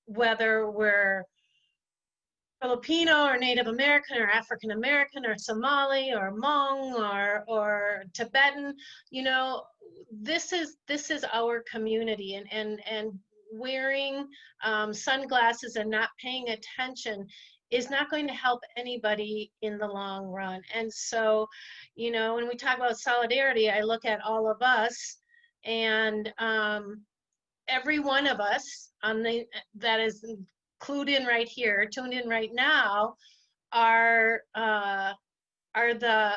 whether we're Filipino or Native American or African American or Somali or Hmong or Tibetan, you know, this is our community, and wearing sunglasses and not paying attention is not going to help anybody in the long run. And so, you know, when we talk about solidarity, I look at all of us, and every one of us that is clued in right here, tuned in right now, are the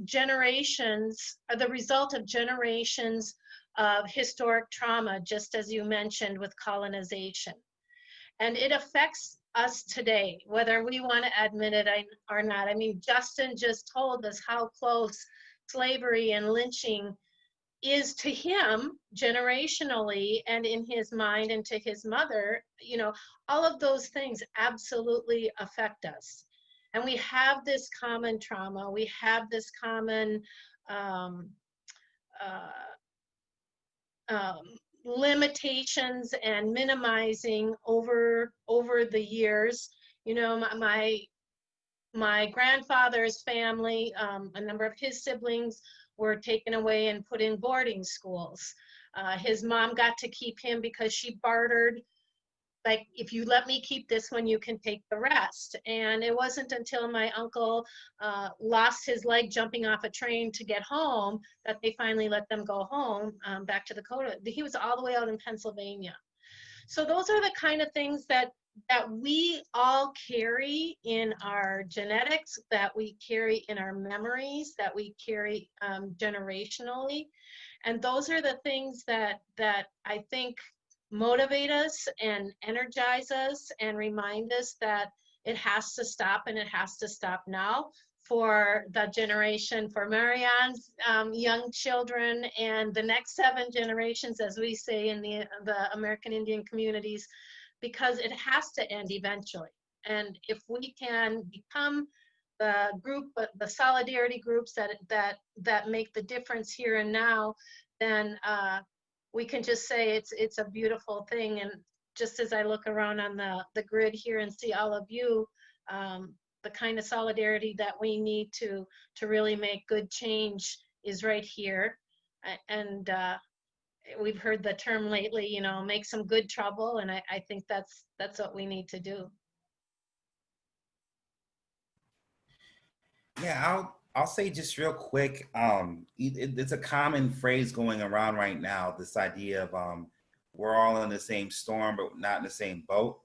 generations, are the result of generations of historic trauma, just as you mentioned with colonization. And it affects us today, whether we want to admit it or not. I mean, Justin just told us how close slavery and lynching is to him generationally, and in his mind, and to his mother. You know, all of those things absolutely affect us. And we have this common trauma, we have this common limitations and minimizing over the years. You know, my grandfather's family, a number of his siblings were taken away and put in boarding schools. His mom got to keep him because she bartered, like, if you let me keep this one, you can take the rest. And it wasn't until my uncle lost his leg jumping off a train to get home that they finally let them go home, back to Dakota. He was all the way out in Pennsylvania. So those are the kind of things that we all carry in our genetics, that we carry in our memories, that we carry generationally. And those are the things that I think motivate us and energize us and remind us that it has to stop, and it has to stop now, for the generation, for Marianne's young children, and the next 7 generations, as we say in the American Indian communities, because it has to end eventually. And if we can become the group, the solidarity groups that make the difference here and now, then we can just say it's a beautiful thing. And just as I look around on the grid here and see all of you, the kind of solidarity that we need to really make good change is right here. And we've heard the term lately, you know, make some good trouble, and I think that's what we need to do. Yeah, I'll say just real quick. It's a common phrase going around right now. This idea of we're all in the same storm, but not in the same boat.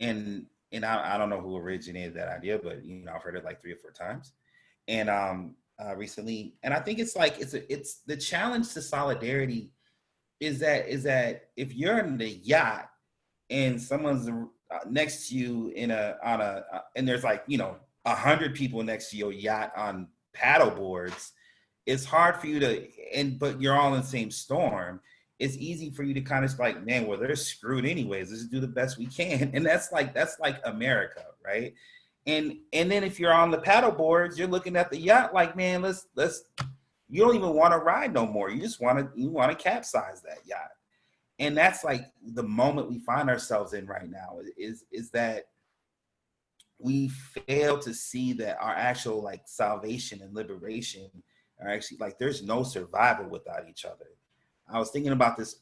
And I don't know who originated that idea, but you know, I've heard it like 3 or 4 times, and recently. And I think it's like it's the challenge to solidarity is that if you're in the yacht and someone's next to you and there's like, you know, 100 people next to your yacht on paddle boards, it's hard for you but you're all in the same storm. It's easy for you to kind of like, man, well, they're screwed anyways. Let's do the best we can. And that's like America, right? And then if you're on the paddle boards, you're looking at the yacht like, man, let's you don't even want to ride no more. You just want to capsize that yacht. And that's like the moment we find ourselves in right now is that we fail to see that our actual like salvation and liberation are actually like, there's no survival without each other. I was thinking about this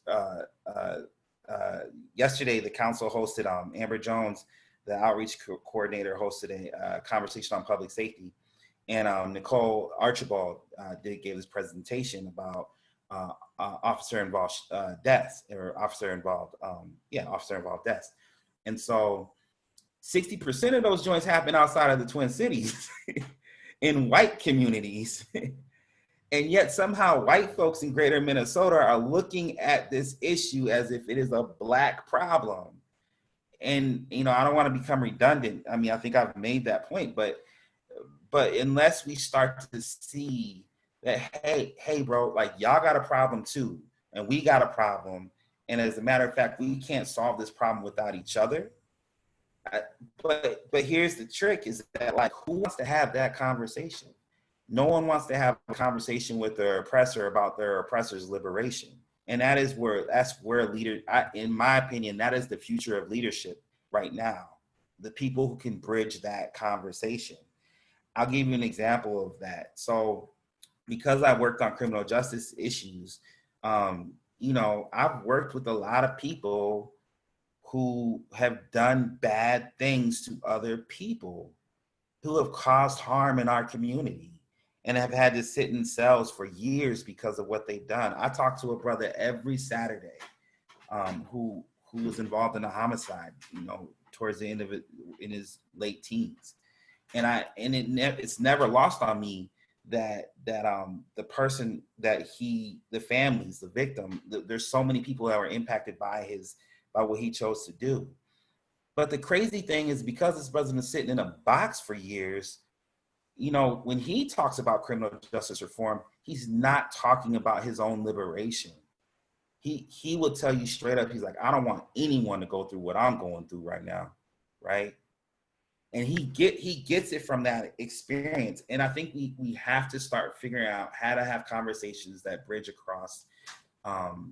yesterday. The council hosted, Amber Jones, the outreach coordinator, hosted a conversation on public safety. And Nicole Archibald gave this presentation about officer involved deaths. And so 60% of those joints happen outside of the Twin Cities in white communities. And yet somehow white folks in greater Minnesota are looking at this issue as if it is a Black problem. And, you know, I don't want to become redundant. I mean, I think I've made that point, but unless we start to see that, hey, bro, like y'all got a problem too, and we got a problem. And as a matter of fact, we can't solve this problem without each other. But here's the trick is that, like, who wants to have that conversation? No one wants to have a conversation with their oppressor about their oppressor's liberation. And that's where leader, in my opinion, that is the future of leadership right now. The people who can bridge that conversation. I'll give you an example of that. So because I worked on criminal justice issues, you know, I've worked with a lot of people who have done bad things to other people, who have caused harm in our community and have had to sit in cells for years because of what they've done. I talk to a brother every Saturday who was involved in a homicide, you know, towards the end of it in his late teens. It's never lost on me that the person that the families, the victim, there's so many people that were impacted by what he chose to do. But the crazy thing is, because this brother's been sitting in a box for years, you know, when he talks about criminal justice reform, he's not talking about his own liberation. He will tell you straight up, he's like, I don't want anyone to go through what I'm going through right now, right? And he gets it from that experience. And I think we have to start figuring out how to have conversations that bridge across,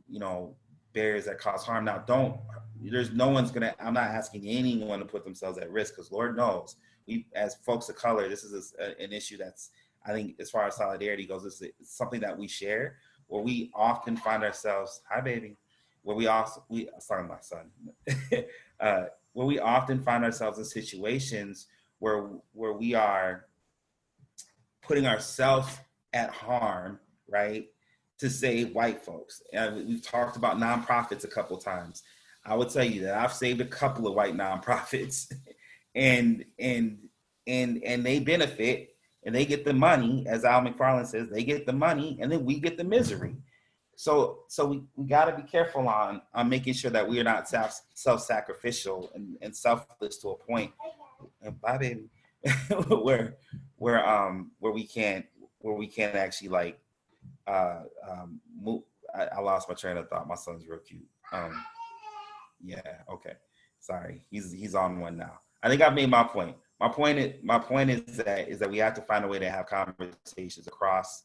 you know, barriers that cause harm. Now, I'm not asking anyone to put themselves at risk, because Lord knows, we as folks of color, this is an issue that's, I think, as far as solidarity goes, it's something that we share, where we often find ourselves, hi baby, where sorry, my son, where we often find ourselves in situations where we are putting ourselves at harm, right, to save white folks. And we've talked about nonprofits a couple of times. I would tell you that I've saved a couple of white nonprofits, and they benefit and they get the money, as Al McFarland says, they get the money, and then we get the misery. So we got to be careful on making sure that we are not self-sacrificial and selfless to a point. And bye, baby. where we can't actually like move. I lost my train of thought. My son's real cute. Yeah, okay. Sorry, he's on one now. I think I've made my point. My point is that we have to find a way to have conversations across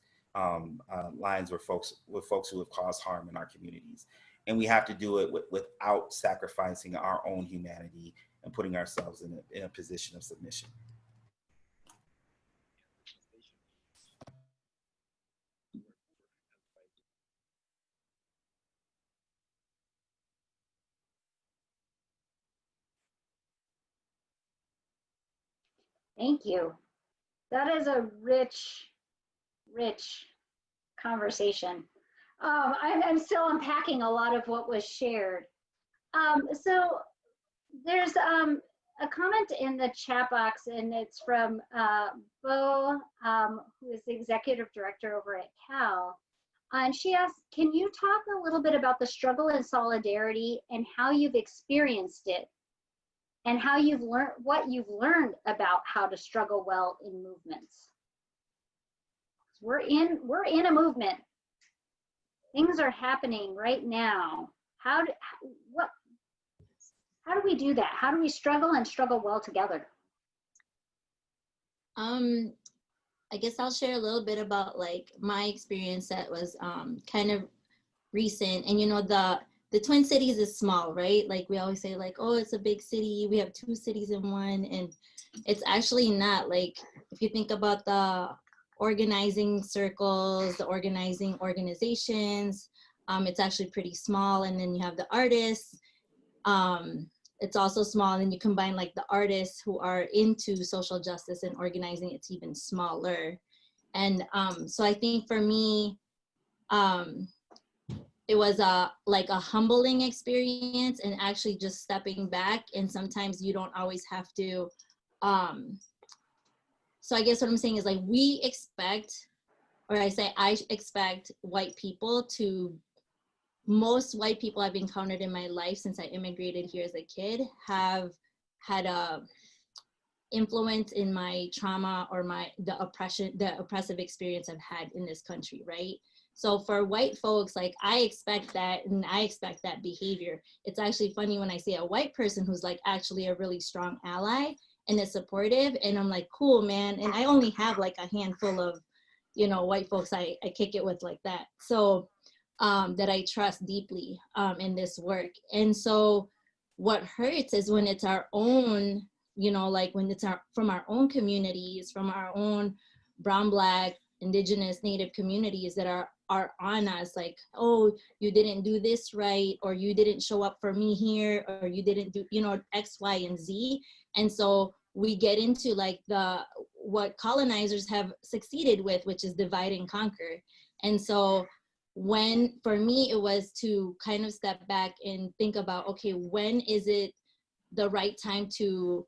lines with folks who have caused harm in our communities, and we have to do it without sacrificing our own humanity and putting ourselves in a position of submission. Thank you. That is a rich, rich conversation. I'm still unpacking a lot of what was shared. So there's a comment in the chat box, and it's from Bo, who is the executive director over at Cal. And she asked, can you talk a little bit about the struggle and solidarity and how you've experienced it, and how you've learned, what you've learned about how to struggle well in movements? We're in a movement. Things are happening right now. How do we do that? How do we struggle and struggle well together? I guess I'll share a little bit about like my experience that was kind of recent. And you know, the Twin Cities is small, right? Like we always say like, oh, it's a big city. We have 2 cities in one. And it's actually not. Like if you think about the organizing circles, the organizing organizations, it's actually pretty small. And then you have the artists. It's also small, and then you combine like the artists who are into social justice and organizing, it's even smaller. And so I think for me, it was like a humbling experience, and actually just stepping back. And sometimes you don't always have to. So I guess what I'm saying is like we expect, or I expect white people to. Most white people I've encountered in my life since I immigrated here as a kid have had a influence in my trauma or the oppressive experience I've had in this country, right? So for white folks, like I expect that, and I expect that behavior. It's actually funny when I see a white person who's like actually a really strong ally and is supportive, and I'm like, cool, man. And I only have like a handful of, you know, white folks I kick it with like that. So that I trust deeply in this work. And so what hurts is when it's our own, you know, like when it's from our own communities, from our own brown, Black, Indigenous, Native communities that are on us, like, oh, you didn't do this right, or you didn't show up for me here, or you didn't do, you know, X, Y, and Z. And so we get into like what colonizers have succeeded with, which is divide and conquer. And so for me, it was to kind of step back and think about, okay, when is it the right time to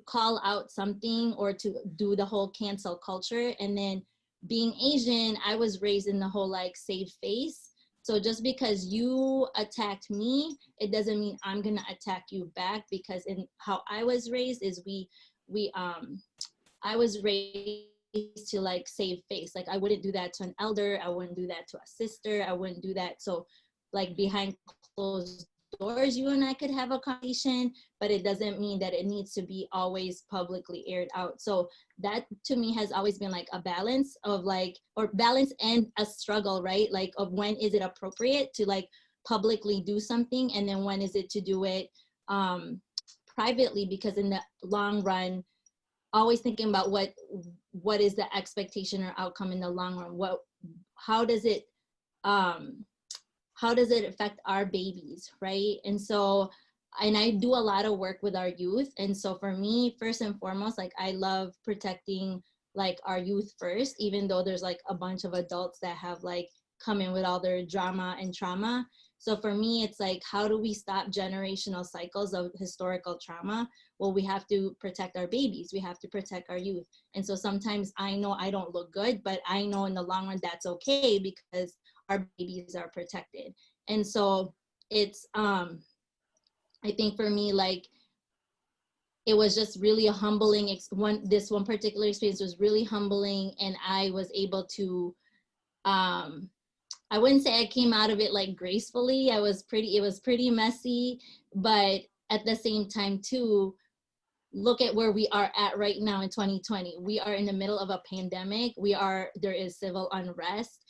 call out something or to do the whole cancel culture? And then being Asian, I was raised in the whole like save face. So just because you attacked me, it doesn't mean I'm gonna attack you back, because in how I was raised is I was raised to like save face. Like I wouldn't do that to an elder, I wouldn't do that to a sister, I wouldn't do that. So like behind closed doors, you and I could have a conversation, but it doesn't mean that it needs to be always publicly aired out. So that to me has always been like a balance of like, or balance and a struggle, right? Like of when is it appropriate to like publicly do something, and then when is it to do it privately, because in the long run, always thinking about what is the expectation or outcome in the long run. How does it affect our babies, right? And so, and I do a lot of work with our youth. And so for me, first and foremost, like I love protecting like our youth first, even though there's like a bunch of adults that have like come in with all their drama and trauma. So for me, it's like, how do we stop generational cycles of historical trauma? Well, we have to protect our babies. We have to protect our youth. And so sometimes I know I don't look good, but I know in the long run that's okay, because our babies are protected. And so it's, I think for me, like it was just really a humbling, this one particular experience was really humbling, and I was able to, I wouldn't say I came out of it like gracefully. It was pretty messy, but at the same time too, look at where we are at right now in 2020. We are in the middle of a pandemic. There is civil unrest.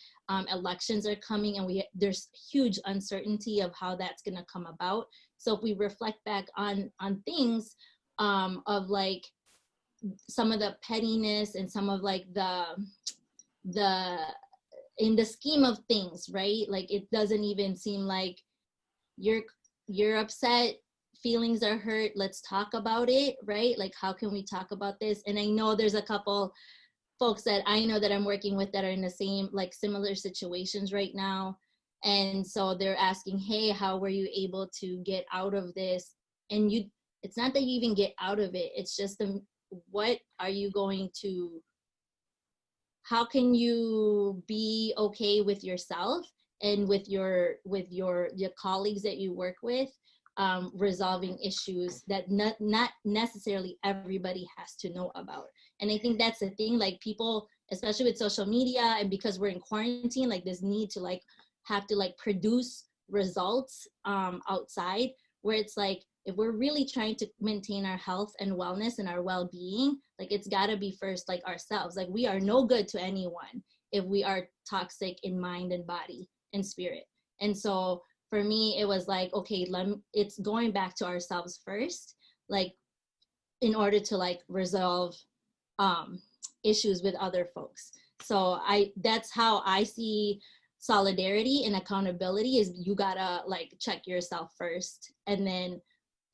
Elections are coming, and there's huge uncertainty of how that's going to come about. So if we reflect back on things of like some of the pettiness and some of like the in the scheme of things, right? Like it doesn't even seem like you're upset, feelings are hurt, let's talk about it, right? Like how can we talk about this? And I know there's a couple folks that I know that I'm working with that are in the same, like similar situations right now. And so they're asking, hey, how were you able to get out of this? And it's not that you even get out of it, it's just what are you going to, how can you be okay with yourself and with your colleagues that you work with, resolving issues that not necessarily everybody has to know about. And I think that's the thing, like people, especially with social media, and because we're in quarantine, like this need to like have to like produce results outside, where it's like, if we're really trying to maintain our health and wellness and our well-being, like it's gotta be first like ourselves. Like we are no good to anyone if we are toxic in mind and body and spirit. And so for me, it was like, okay, it's going back to ourselves first, like in order to like resolve issues with other folks. So that's how I see solidarity and accountability, is you gotta like check yourself first, and then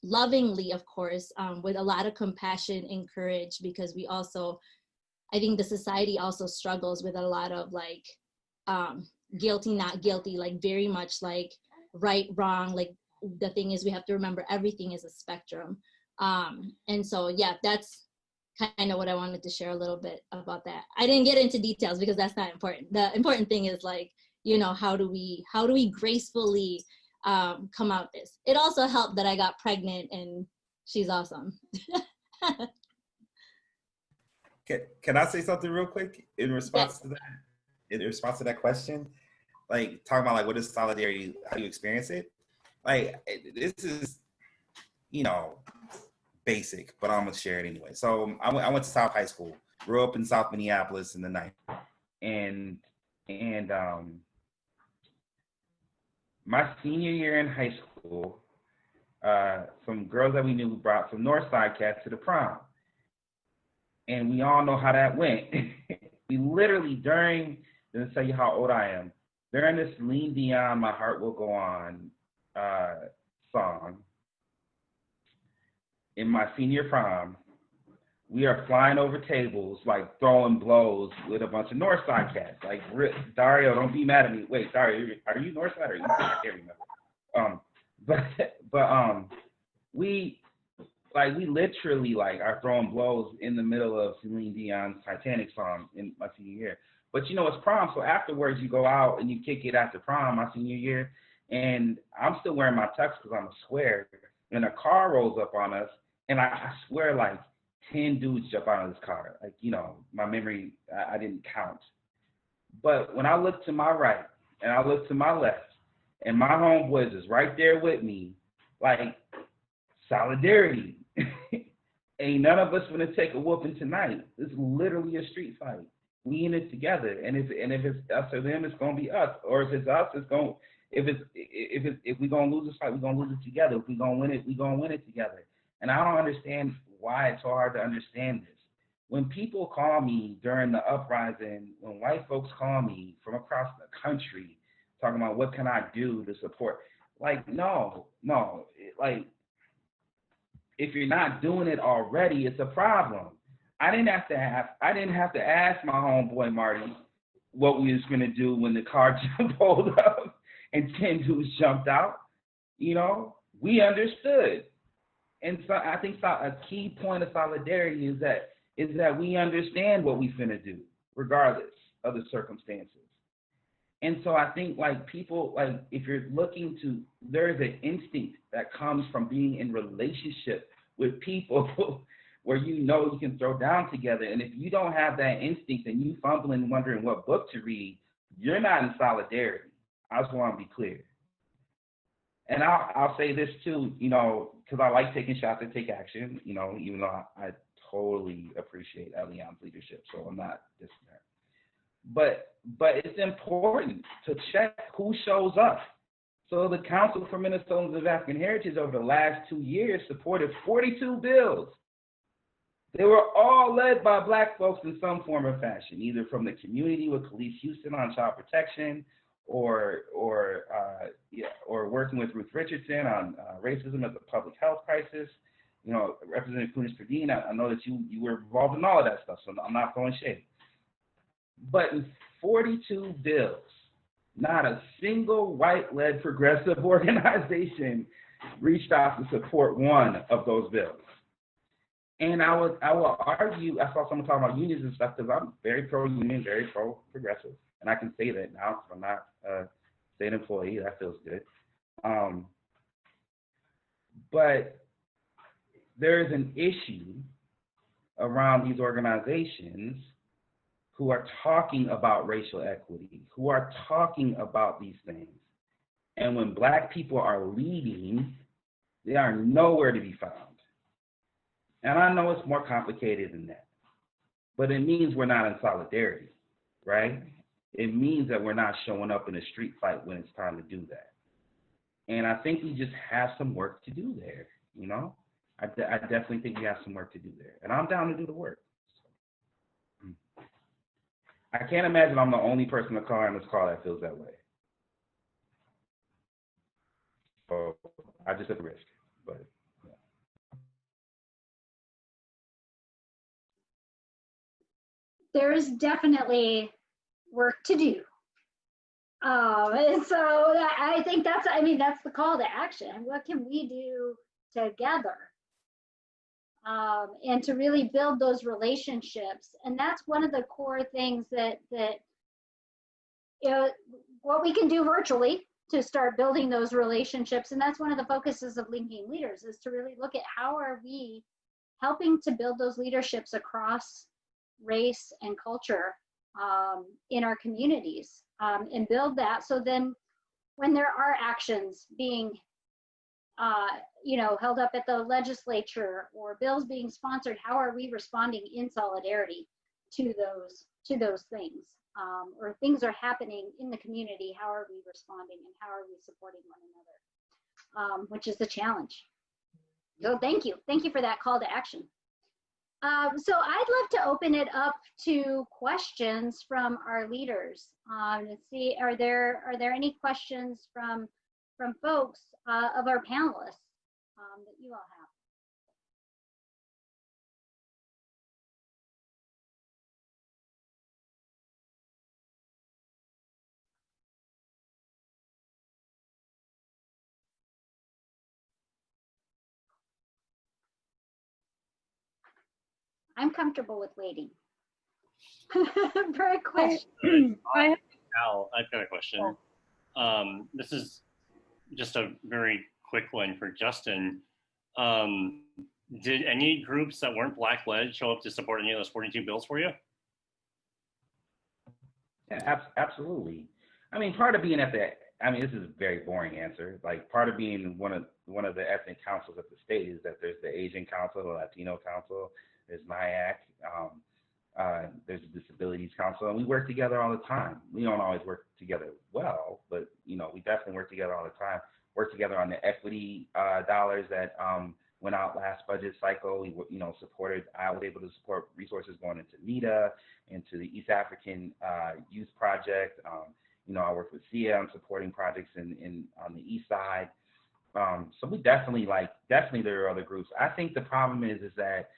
lovingly, of course, with a lot of compassion and courage, because I think the society also struggles with a lot of like guilty, not guilty, like very much like right, wrong. Like the thing is, we have to remember everything is a spectrum. And so, yeah, that's kind of what I wanted to share a little bit about that. I didn't get into details because that's not important. The important thing is like, you know, how do we gracefully come out this. It also helped that I got pregnant, and she's awesome. Can I say something real quick in response to that? In response to that question, like talking about like what is solidarity, how you experience it. Like this is, you know, basic, but I'm gonna share it anyway. So I went to South High School, grew up in South Minneapolis in the 90s, and my senior year in high school, some girls that we knew brought some Northside cats to the prom. And we all know how that went. We literally let me tell you how old I am, during this Celine Dion, My Heart Will Go On song, in my senior prom, we are flying over tables, like throwing blows with a bunch of Northside cats. Like, Dario, don't be mad at me. Wait, Dario, are you Northside or you? I can't remember. But we literally like are throwing blows in the middle of Celine Dion's Titanic song in my senior year. But you know, it's prom, so afterwards you go out and you kick it after prom my senior year, and I'm still wearing my tux because I'm a square, and a car rolls up on us, and I swear like 10 dudes jump out of this car. Like, you know, my memory, I didn't count. But when I look to my right and I look to my left, and my homeboys is right there with me, like, solidarity. Ain't none of us gonna take a whooping tonight. This is literally a street fight. We in it together. And if it's us or them, it's gonna be us. Or if it's us, if we gonna lose this fight, we're gonna lose it together. If we gonna win it, we gonna win it together. And I don't understand why it's so hard to understand this. When people call me during the uprising, when white folks call me from across the country, talking about what can I do to support, like, no, like, if you're not doing it already, it's a problem. I didn't have to ask my homeboy Marty what we was gonna do when the car pulled up and 10 dudes jumped out. You know, we understood. And so I think a key point of solidarity is that we understand what we finna do, regardless of the circumstances. And so I think like people, like if you're looking to, there is an instinct that comes from being in relationship with people where you know you can throw down together. And if you don't have that instinct and you fumbling wondering what book to read, you're not in solidarity. I just want to be clear. And I'll say this too, you know, because I like taking shots and take action, you know, even though I totally appreciate Elian's leadership, so I'm not dissing her. But it's important to check who shows up. So the Council for Minnesotans of African Heritage over the last 2 years supported 42 bills. They were all led by Black folks in some form or fashion, either from the community with Khalees Houston on child protection, or working with Ruth Richardson on racism as a public health crisis. You know, Representative Kunesh-Podein, I know that you were involved in all of that stuff, so I'm not throwing shade. But in 42 bills, not a single white-led progressive organization reached out to support one of those bills. And I will argue, I saw someone talking about unions and stuff, because I'm very pro-union, very pro-progressive. And I can say that now because I'm not a state employee. That feels good. But there is an issue around these organizations who are talking about racial equity, who are talking about these things. And when Black people are leading, they are nowhere to be found. And I know it's more complicated than that, but it means we're not in solidarity, right? It means that we're not showing up in a street fight when it's time to do that. And I think we just have some work to do there, you know? I definitely think we have some work to do there. And I'm down to do the work. I can't imagine I'm the only person on this call that feels that way. So I just took a risk, but yeah. There is definitely work to do. And so I think that's the call to action. What can we do together? And to really build those relationships. And that's one of the core things that you know, what we can do virtually to start building those relationships. And that's one of the focuses of Linking Leaders, is to really look at how are we helping to build those leaderships across race and culture in our communities, and build that. So then when there are actions being you know, held up at the legislature or bills being sponsored, how are we responding in solidarity to those things? Or things are happening in the community, how are we responding and how are we supporting one another? Which is the challenge. So thank you for that call to action. So I'd love to open it up to questions from our leaders. Let's see, are there any questions from folks of our panelists that you all have? I'm comfortable with waiting for a question. Al, I've got a question. This is just a very quick one for Justin. Did any groups that weren't Black-led show up to support any of those 42 bills for you? Yeah, absolutely. I mean, part of being this is a very boring answer. Like, part of being one of the ethnic councils at the state is that there's the Asian Council, the Latino Council, there's NIAC, there's the Disabilities Council, and we work together all the time. We don't always work together well, but we definitely work together all the time. Work together on the equity dollars that went out last budget cycle. We supported. I was able to support resources going into NEDA, into the East African Youth Project. I worked with SIA on supporting projects on the East Side. So we definitely there are other groups. I think the problem is that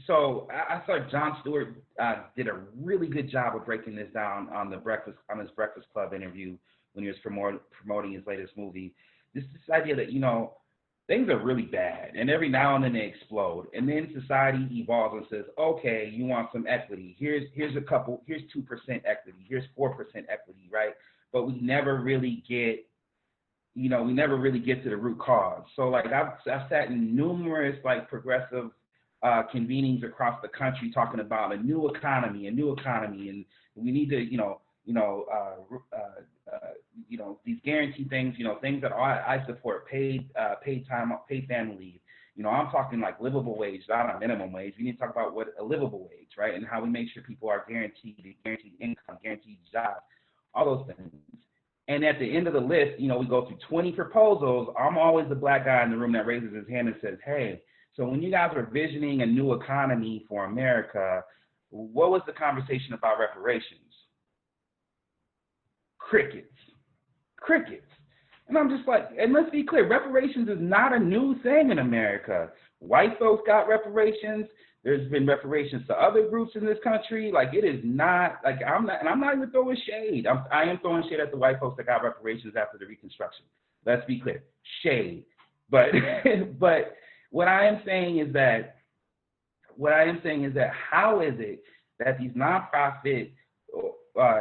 so I thought Jon Stewart did a really good job of breaking this down on his Breakfast Club interview when he was promoting his latest movie. This idea that things are really bad, and every now and then they explode, and then society evolves and says, okay, you want some equity? Here's 2% equity, here's 4% equity, right? But we never really get you know, we never really get to the root cause. So like I've sat in numerous like progressive convenings across the country talking about a new economy, and we need to, these guaranteed things, things that I support, paid time, paid family leave. I'm talking like livable wage, not a minimum wage. We need to talk about what a livable wage, right? And how we make sure people are guaranteed income, guaranteed jobs, all those things. And at the end of the list, we go through 20 proposals. I'm always the black guy in the room that raises his hand and says, hey, so when you guys were visioning a new economy for America, what was the conversation about reparations? Crickets. And I'm just like, and let's be clear, reparations is not a new thing in America. White folks got reparations. There's been reparations to other groups in this country. Like, it is not, like, I'm not even throwing shade. I am throwing shade at the white folks that got reparations after the Reconstruction. Let's be clear, shade. But what I am saying is that how is it that these nonprofit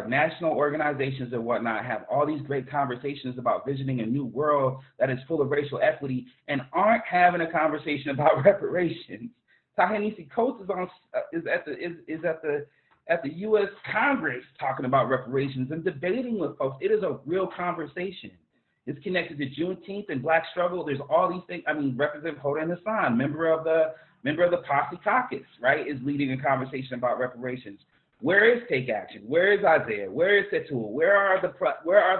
national organizations and whatnot have all these great conversations about visioning a new world that is full of racial equity and aren't having a conversation about reparations? Ta-Nehisi Coates is at the U.S. Congress talking about reparations and debating with folks. It is a real conversation. It's connected to Juneteenth and Black struggle. There's all these things. I mean, Representative Hoda Hassan, member of the Posse Caucus, right, is leading a conversation about reparations. Where is Take Action? Where is Isaiah? Where is Setul? Where are the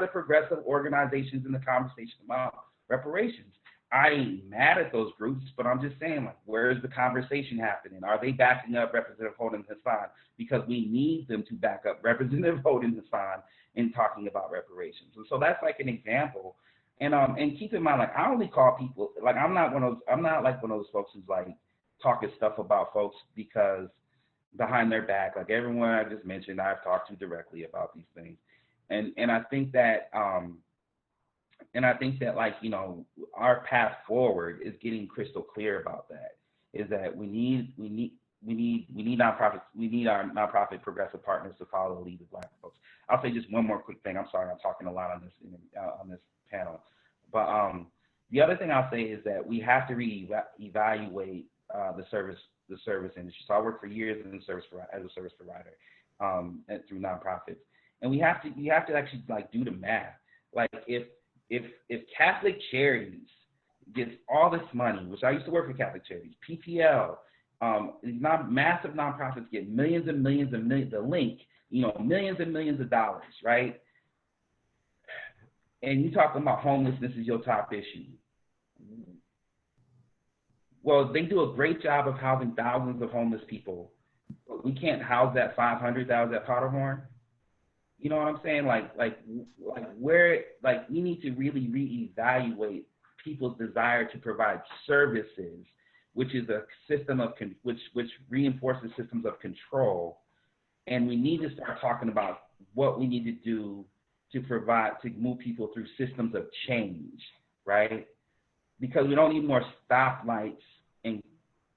progressive organizations in the conversation about reparations? I ain't mad at those groups, but I'm just saying, like, where is the conversation happening? Are they backing up Representative Hoda Hassan? Because we need them to back up Representative Hoda Hassan in talking about reparations. And so that's like an example. And keep in mind, like, I only call people, like, I'm not like one of those folks who's like talking stuff about folks because behind their back, like everyone I just mentioned, I've talked to directly about these things. And I think that like, our path forward is getting crystal clear about that, is that we need nonprofits, we need our nonprofit progressive partners to follow the lead of Black folks. I'll say just one more quick thing. I'm sorry, I'm talking a lot on this panel. But the other thing I'll say is that we have to reevaluate the service industry. So I worked for years as a service provider and through nonprofits, and we have to actually like do the math. Like if Catholic Charities gets all this money, which I used to work for Catholic Charities, PPL, massive nonprofits get millions and millions and millions, the Link, millions and millions of dollars, right? And you talking about homelessness is your top issue. Well, they do a great job of housing thousands of homeless people. We can't house that 500 that was at Powderhorn. You know what I'm saying? Like we need to really reevaluate people's desire to provide services, which is a system of which reinforces systems of control. And we need to start talking about what we need to do to move people through systems of change, right? Because we don't need more stoplights. And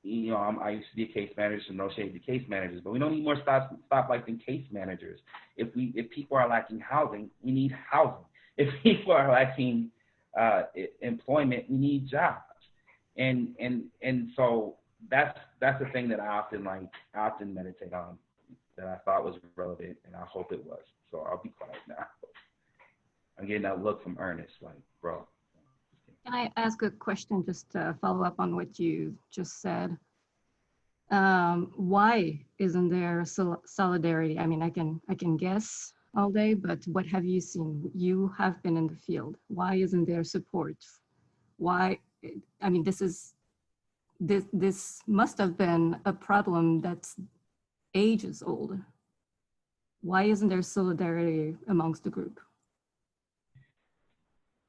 I used to be a case manager, so no shade to case managers, but we don't need more stoplights and case managers. If people are lacking housing, we need housing. If people are lacking employment, we need jobs. And so that's the thing that I often meditate on, that I thought was relevant, and I hope it was. So I'll be quiet now. I'm getting that look from Ernest, like, bro. Can I ask a question just to follow up on what you just said? Why isn't there solidarity? I mean, I can guess all day, but what have you seen? You have been in the field. Why isn't there support? Why? I mean, this must have been a problem that's ages old. Why isn't there solidarity amongst the group?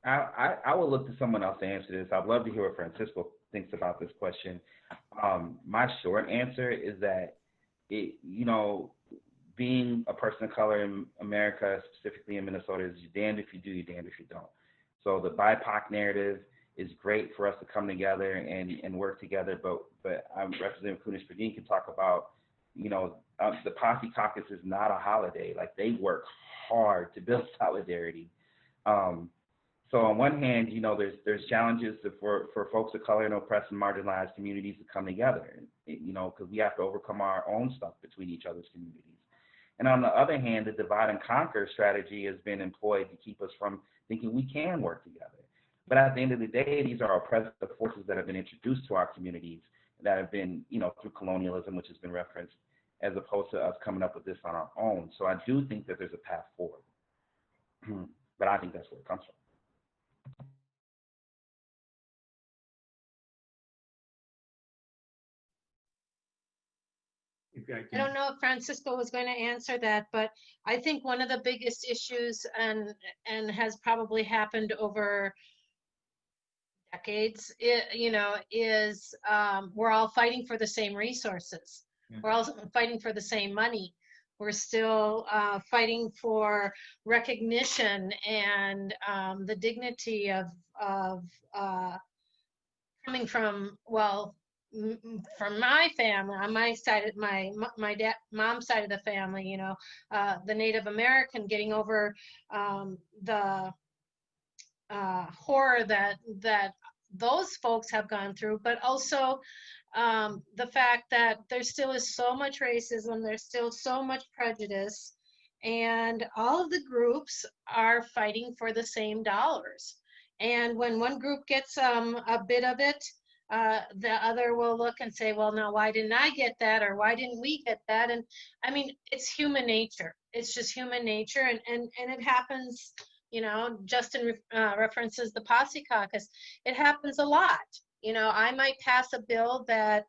I will look to someone else to answer this. I'd love to hear what Francisco thinks about this question. My short answer is that being a person of color in America, specifically in Minnesota, is you're damned if you do, you're damned if you don't. So the BIPOC narrative is great for us to come together and work together, but Representative Kunesh-Podein can talk about, the Posse Caucus is not a holiday. Like, they work hard to build solidarity. So on one hand, there's challenges for folks of color and oppressed and marginalized communities to come together, because we have to overcome our own stuff between each other's communities. And on the other hand, the divide and conquer strategy has been employed to keep us from thinking we can work together. But at the end of the day, these are oppressive forces that have been introduced to our communities that have been, through colonialism, which has been referenced, as opposed to us coming up with this on our own. So I do think that there's a path forward. But I think that's where it comes from. I don't know if Francisco was going to answer that, but I think one of the biggest issues and has probably happened over decades, is we're all fighting for the same resources. Yeah. We're all fighting for the same money. We're still fighting for recognition and the dignity of coming from, from my family, on my side of my mom's side of the family, the Native American, getting over the horror that those folks have gone through, but also the fact that there still is so much racism, there's still so much prejudice, and all of the groups are fighting for the same dollars. And when one group gets a bit of it, the other will look and say, well, now why didn't I get that, or why didn't we get that? And I mean, it's human nature. It's just human nature, and it happens. Justin references the Posse Caucus. It happens a lot. I might pass a bill that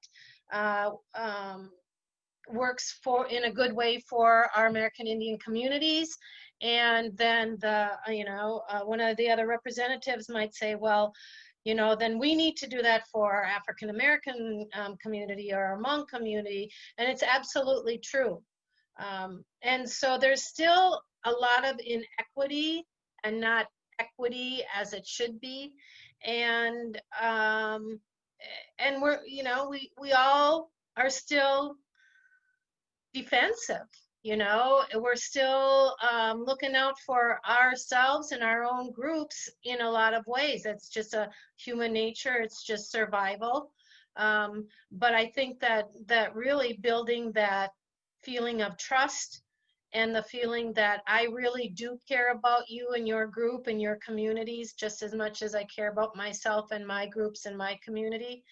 works in a good way for our American Indian communities, and then one of the other representatives might say, well, then we need to do that for our African American community or our Hmong community, and it's absolutely true. And so there's still a lot of inequity and not equity as it should be, and we're we all are still defensive. We're still looking out for ourselves and our own groups in a lot of ways. It's just a human nature. It's just survival. But I think that really building that feeling of trust and the feeling that I really do care about you and your group and your communities just as much as I care about myself and my groups and my community.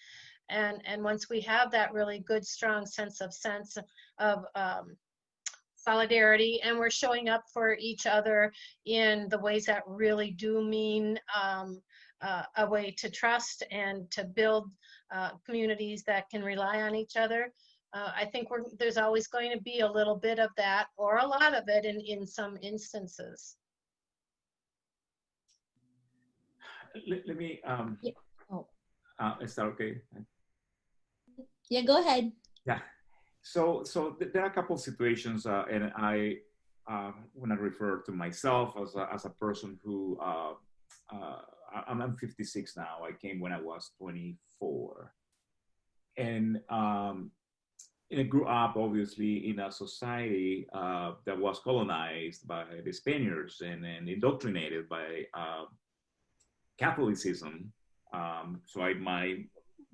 And once we have that really good, strong sense of solidarity, and we're showing up for each other in the ways that really do mean a way to trust and to build communities that can rely on each other. I think there's always going to be a little bit of that, or a lot of it in some instances. Let me, yeah. is that okay? Yeah, go ahead. Yeah. So there are a couple of situations, and I want to refer to myself as a person who, I'm 56 now. I came when I was 24. And I grew up, obviously, in a society that was colonized by the Spaniards and indoctrinated by Catholicism. So my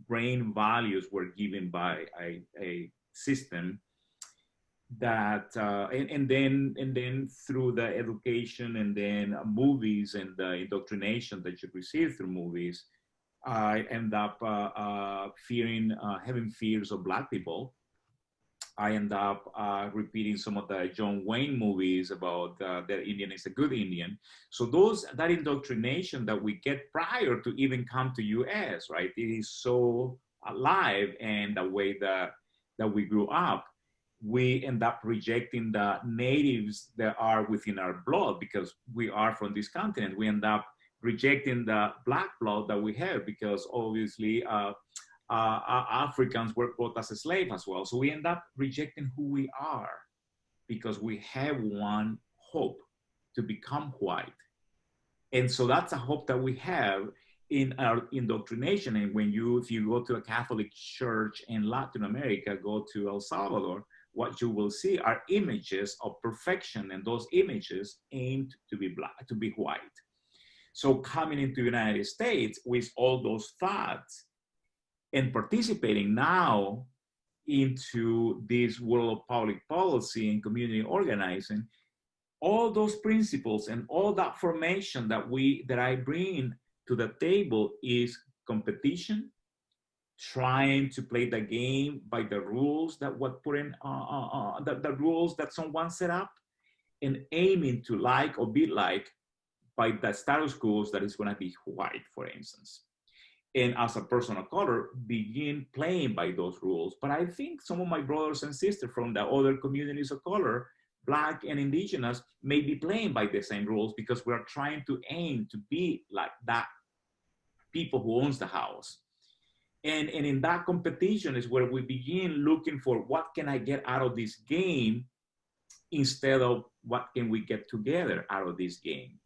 brain values were given by a system that, and then through the education and then movies and the indoctrination that you receive through movies, I end up having fears of Black people. I end up repeating some of the John Wayne movies about that Indian is a good Indian. So that indoctrination that we get prior to even come to US, right? It is so alive, and the way that we grew up, we end up rejecting the natives that are within our blood because we are from this continent. We end up rejecting the Black blood that we have because obviously Africans were brought as a slave as well. So we end up rejecting who we are because we have one hope, to become white. And so that's a hope that we have in our indoctrination. And if you go to a Catholic church in Latin America, go to El Salvador, what you will see are images of perfection, and those images aimed to be Black, to be white. So coming into the United States with all those thoughts and participating now into this world of public policy and community organizing, all those principles and all that formation that I bring to the table is competition, trying to play the game by the rules that were put in, the rules that someone set up, and aiming to like or be like by the status quo that is going to be white, for instance. And as a person of color, begin playing by those rules. But I think some of my brothers and sisters from the other communities of color, Black and Indigenous, may be playing by the same rules because we're trying to aim to be like that people who owns the house. And in that competition is where we begin looking for what can I get out of this game instead of what can we get together out of this game.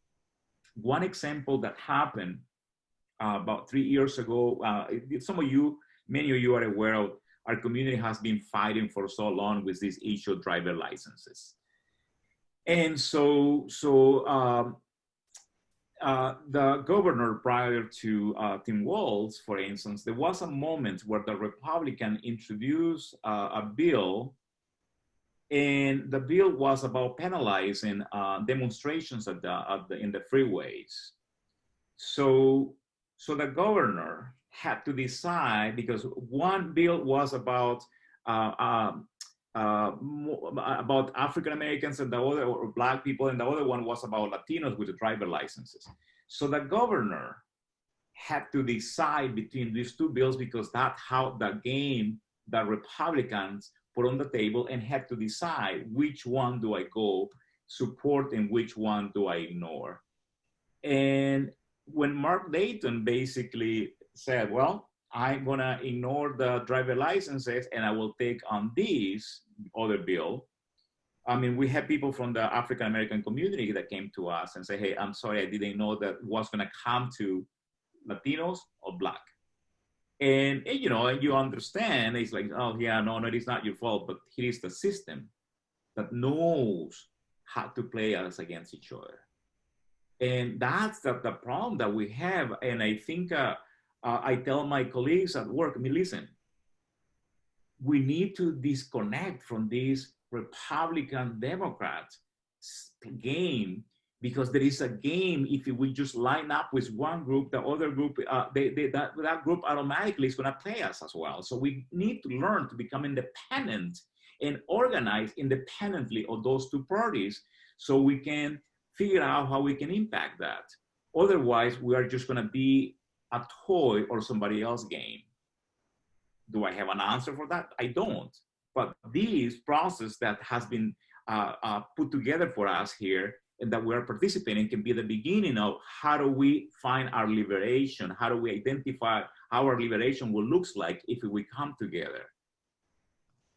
One example that happened about 3 years ago, some of you, many of you are aware of, our community has been fighting for so long with this issue of driver licenses. And so the governor prior to Tim Walz, for instance, there was a moment where the Republican introduced a bill, and the bill was about penalizing demonstrations in the freeways. So the governor had to decide, because one bill was about African Americans and the other, or Black people, and the other one was about Latinos with the driver licenses. So the governor had to decide between these two bills because that's how the game the Republicans put on the table, and had to decide which one do I go support and which one do I ignore. And when Mark Dayton basically said, well, I'm gonna ignore the driver licenses and I will take on this other bill. I mean, we had people from the African-American community that came to us and say, hey, I'm sorry, I didn't know that was gonna come to Latinos or Black. And you know, you understand, it's like, oh yeah, no, it's not your fault, but here is the system that knows how to play us against each other. And that's the problem that we have. And I think I tell my colleagues at work, I mean, listen, we need to disconnect from this Republican Democrat game, because there is a game. If we just line up with one group, the other group, that group automatically is going to play us as well. So we need to learn to become independent and organize independently of those two parties, so we can figure out how we can impact that. Otherwise, we are just going to be a toy or somebody else's game. Do I have an answer for that? I don't. But this process that has been put together for us here and that we're participating can be the beginning of how do we find our liberation? How do we identify how our liberation will look like if we come together?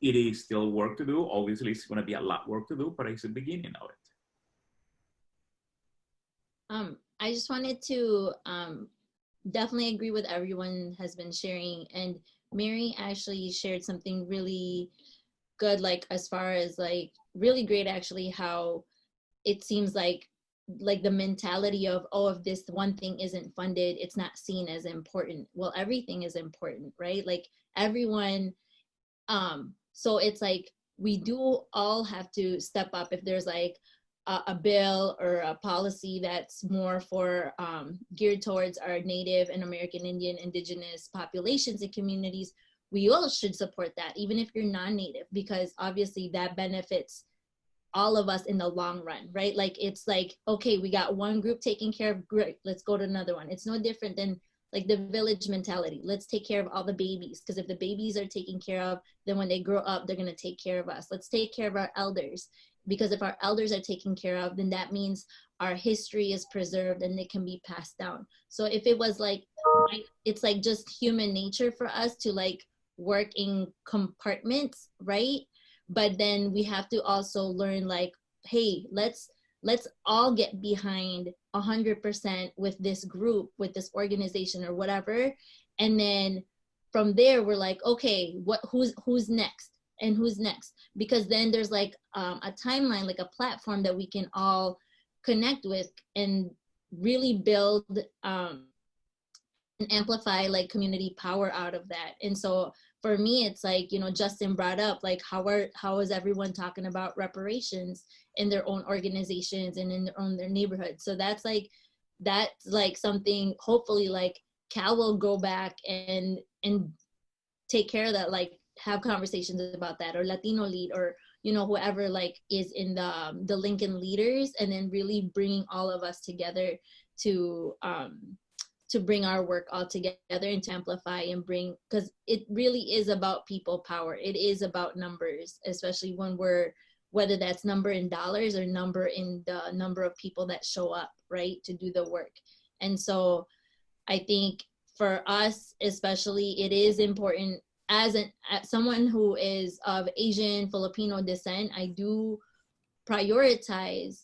It is still work to do. Obviously, it's going to be a lot of work to do, but it's the beginning of it. I just wanted to definitely agree with everyone has been sharing, and Mary actually shared something really good, like as far as like really great actually, how it seems like the mentality of, oh, if this one thing isn't funded, it's not seen as important. Well, everything is important, right? Like everyone, so it's like we do all have to step up. If there's like a bill or a policy that's more for geared towards our Native and American Indian Indigenous populations and communities, we all should support that, even if you're non-Native, because obviously that benefits all of us in the long run, right? Like it's like, okay, we got one group taken care of, great, let's go to another one. It's no different than like the village mentality. Let's take care of all the babies, because if the babies are taken care of, then when they grow up, they're gonna take care of us. Let's take care of our elders, because if our elders are taken care of, then that means our history is preserved and it can be passed down. So if it was like, it's like just human nature for us to like work in compartments, right? But then we have to also learn like, hey, let's all get behind 100% with this group, with this organization or whatever. And then from there, we're like, okay, who's next? And who's next? Because then there's like a timeline, like a platform that we can all connect with. And really build and amplify like community power out of that. And so for me, it's like, you know, Justin brought up like how is everyone talking about reparations in their own organizations and in their neighborhood. So that's like something hopefully like Cal will go back and take care of that, like have conversations about that, or Latino Lead, or you know, whoever like is in the Lincoln leaders, and then really bringing all of us together to bring our work all together and to amplify and bring, because it really is about people power. It is about numbers, especially when whether that's number in dollars or number in the number of people that show up, right, to do the work. And so I think for us, especially, it is important as someone who is of Asian, Filipino descent, I do prioritize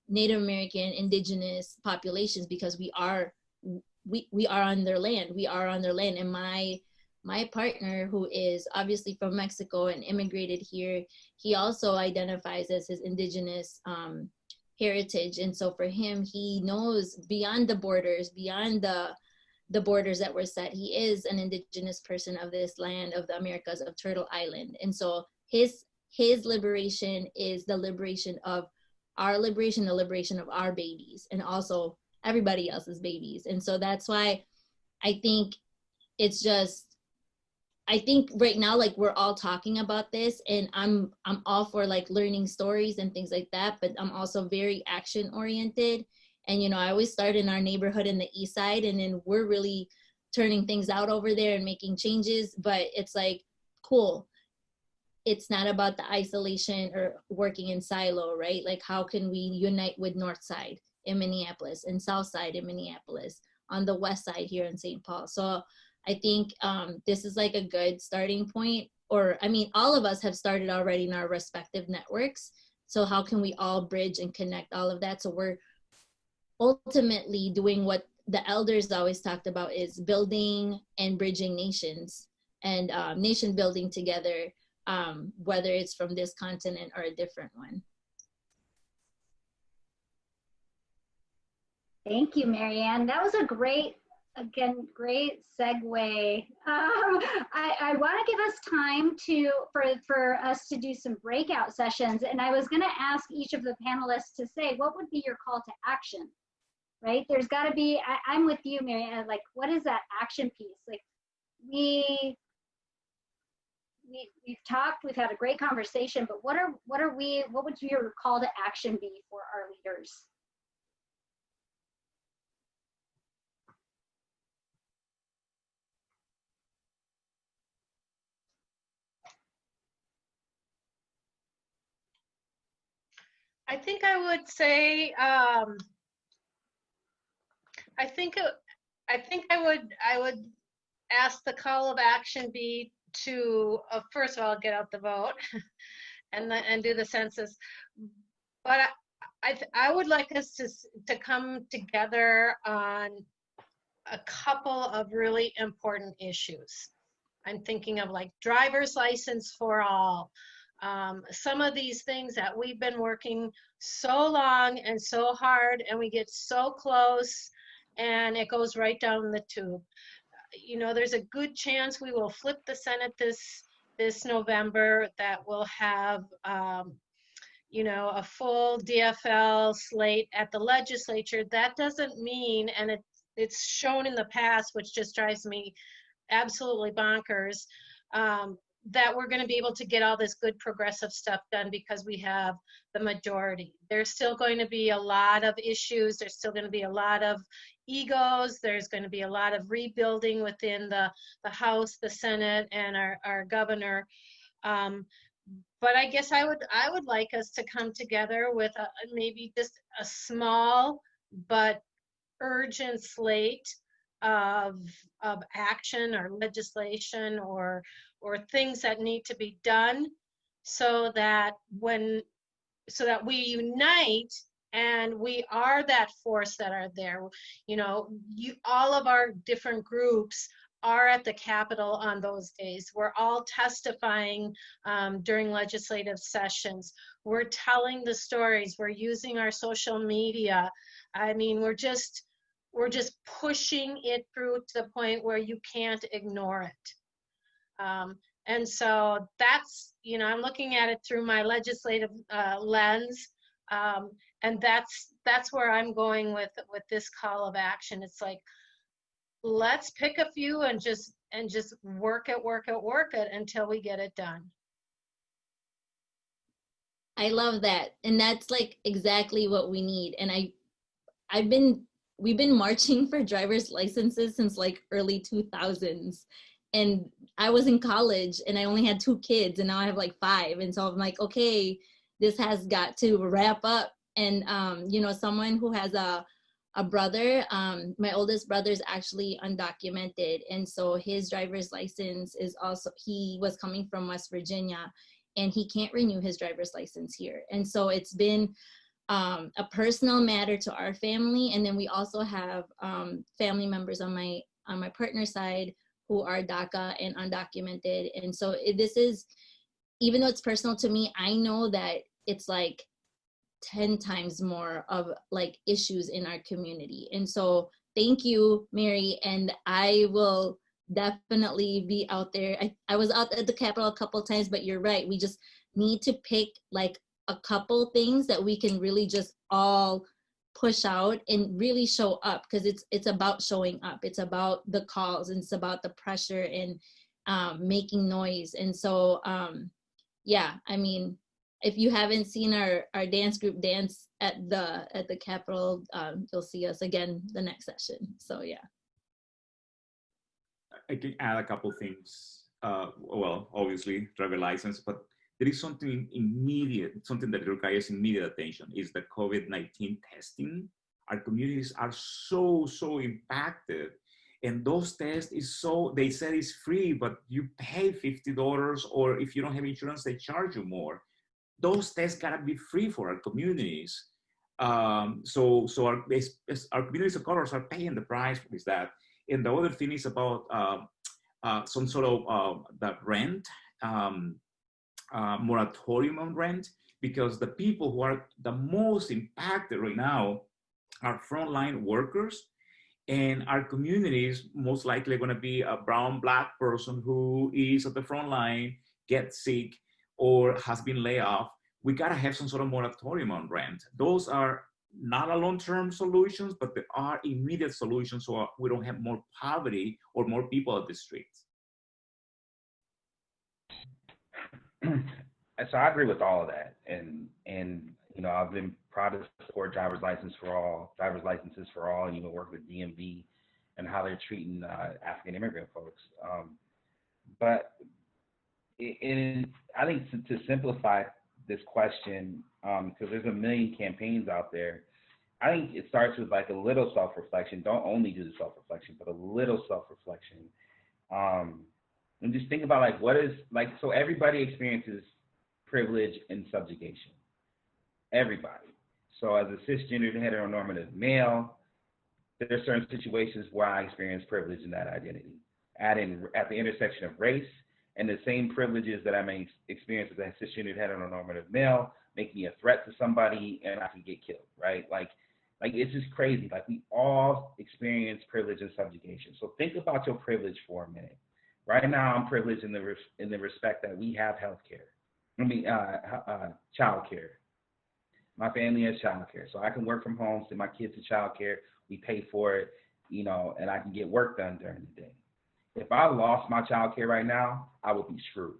Native American, indigenous populations, because we are on their land. We are on their land. And my partner, who is obviously from Mexico and immigrated here, he also identifies as his indigenous heritage. And so for him, he knows beyond the borders, beyond the borders that were set, he is an indigenous person of this land, of the Americas, of Turtle Island. And so his liberation is the liberation of our liberation, the liberation of our babies, and also everybody else's babies. And so that's why I think it's just, I think right now, like we're all talking about this, and I'm all for like learning stories and things like that, but I'm also very action oriented. And, you know, I always start in our neighborhood in the East Side, and then we're really turning things out over there and making changes. But it's like, cool. It's not about the isolation or working in silo, right? Like, how can we unite with North Side in Minneapolis and South Side in Minneapolis, on the West Side here in St. Paul? So I think this is like a good starting point. Or, I mean, all of us have started already in our respective networks. So how can we all bridge and connect all of that? So we're ultimately doing what the elders always talked about, is building and bridging nations, and nation building together, whether it's from this continent or a different one. Thank you, Marianne. That was a great segue. I want to give us time for us to do some breakout sessions. And I was going to ask each of the panelists to say, what would be your call to action? Right? There's got to be, I'm with you, Marianne, like, what is that action piece? Like, we've talked, we've had a great conversation, but what would your call to action be for our leaders? I think I would say, I would ask the call of action be to first of all get out the vote and do the census. But I would like us to come together on a couple of really important issues. I'm thinking of like driver's license for all. Some of these things that we've been working so long and so hard, and we get so close and it goes right down the tube. You know, there's a good chance we will flip the Senate this November, that we'll have, you know, a full DFL slate at the legislature. That doesn't mean, and it's shown in the past, which just drives me absolutely bonkers, that we're going to be able to get all this good progressive stuff done because we have the majority. There's still going to be a lot of issues. There's still going to be a lot of egos. There's going to be a lot of rebuilding within the House, the Senate, and our governor. But I guess I would like us to come together with maybe just a small but urgent slate of action or legislation or things that need to be done, so that we unite and we are that force that are there. You know, all of our different groups are at the Capitol on those days. We're all testifying during legislative sessions. We're telling the stories. We're using our social media. I mean, we're just pushing it through to the point where you can't ignore it. And so that's, you know, I'm looking at it through my legislative lens. And that's where I'm going with this call of action. It's like, let's pick a few and just work it until we get it done. I love that. And that's like exactly what we need. And we've been marching for driver's licenses since like early 2000s. And I was in college and I only had 2 kids and now I have like 5. And so I'm like, okay, this has got to wrap up. And, you know, someone who has a brother, my oldest brother is actually undocumented. And so his driver's license is also, he was coming from West Virginia and he can't renew his driver's license here. And so it's been a personal matter to our family. And then we also have family members on my partner's side who are DACA and undocumented. And so this is, even though it's personal to me, I know that it's like 10 times more of like issues in our community. And so thank you, Mary. And I will definitely be out there. I was out at the Capitol a couple of times, but you're right. We just need to pick like a couple things that we can really just all push out and really show up, because it's about showing up. It's about the calls and it's about the pressure and making noise. And so, yeah, I mean, if you haven't seen our dance group dance at the Capitol, you'll see us again the next session. So yeah. I can add a couple things. Well, obviously, driver license, but there is something immediate, something that requires immediate attention, is the COVID-19 testing. Our communities are so impacted. And those tests is so, they said it's free, but you pay $50, or if you don't have insurance, they charge you more. Those tests gotta be free for our communities. So our communities of colors are paying the price for this, that. And the other thing is about some sort of the rent, moratorium on rent, because the people who are the most impacted right now are frontline workers. And our communities most likely going to be a brown, Black person who is at the front line, gets sick, or has been laid off. We got to have some sort of moratorium on rent. Those are not a long-term solutions, but they are immediate solutions so we don't have more poverty or more people at the streets. So I agree with all of that. And you know, I've been proud to support driver's licenses for all, and even work with DMV and how they're treating African immigrant folks. But I think to simplify this question, because there's a million campaigns out there, I think it starts with like a little self-reflection. Don't only do the self-reflection, but a little self-reflection. And just think about like, what is, like, so everybody experiences privilege and subjugation. Everybody. So as a cisgendered heteronormative male, there are certain situations where I experience privilege in that identity. At the intersection of race, and the same privileges that I may experience as a cisgendered heteronormative male make me a threat to somebody and I can get killed, right? Like it's just crazy. Like, we all experience privilege and subjugation. So think about your privilege for a minute. Right now, I'm privileged in the respect that we have healthcare. Childcare. My family has childcare, so I can work from home, send my kids to childcare. We pay for it, you know, and I can get work done during the day. If I lost my childcare right now, I would be screwed.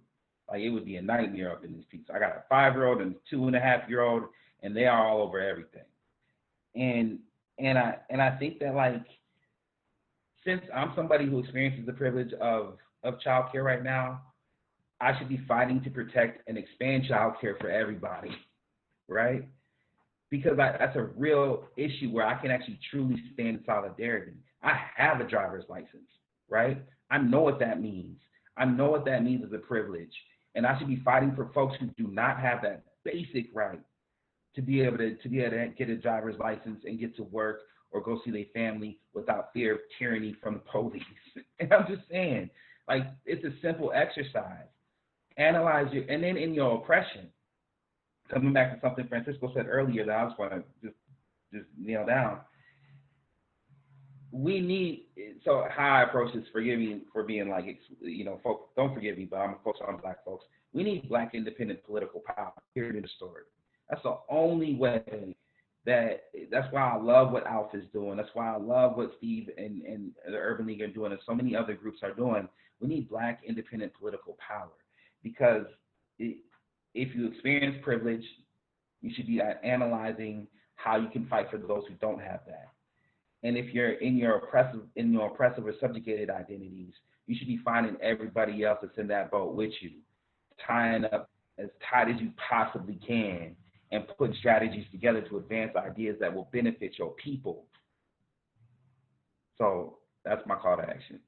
Like, it would be a nightmare up in this piece. I got a 5-year-old and a 2.5-year-old, and they are all over everything. And I think that, like, since I'm somebody who experiences the privilege of childcare right now, I should be fighting to protect and expand childcare for everybody, right? Because that's a real issue where I can actually truly stand in solidarity. I have a driver's license, right? I know what that means. I know what that means as a privilege. And I should be fighting for folks who do not have that basic right to be able to get a driver's license and get to work, or go see their family without fear of tyranny from the police. And I'm just saying, like, it's a simple exercise. Analyze your, and then in your oppression, coming back to something Francisco said earlier that I was going to just nail down. We need, so how I approach this, forgive me for being like, you know, folks, don't forgive me, but I'm focused on Black folks. We need Black independent political power, period in the story. That's the only way that's why I love what Alpha is doing. That's why I love what Steve and the Urban League are doing, and so many other groups are doing. We need Black independent political power, because if you experience privilege, you should be analyzing how you can fight for those who don't have that. And if you're in your oppressive or subjugated identities, you should be finding everybody else that's in that boat with you, tying up as tight as you possibly can, and putting strategies together to advance ideas that will benefit your people. So that's my call to action.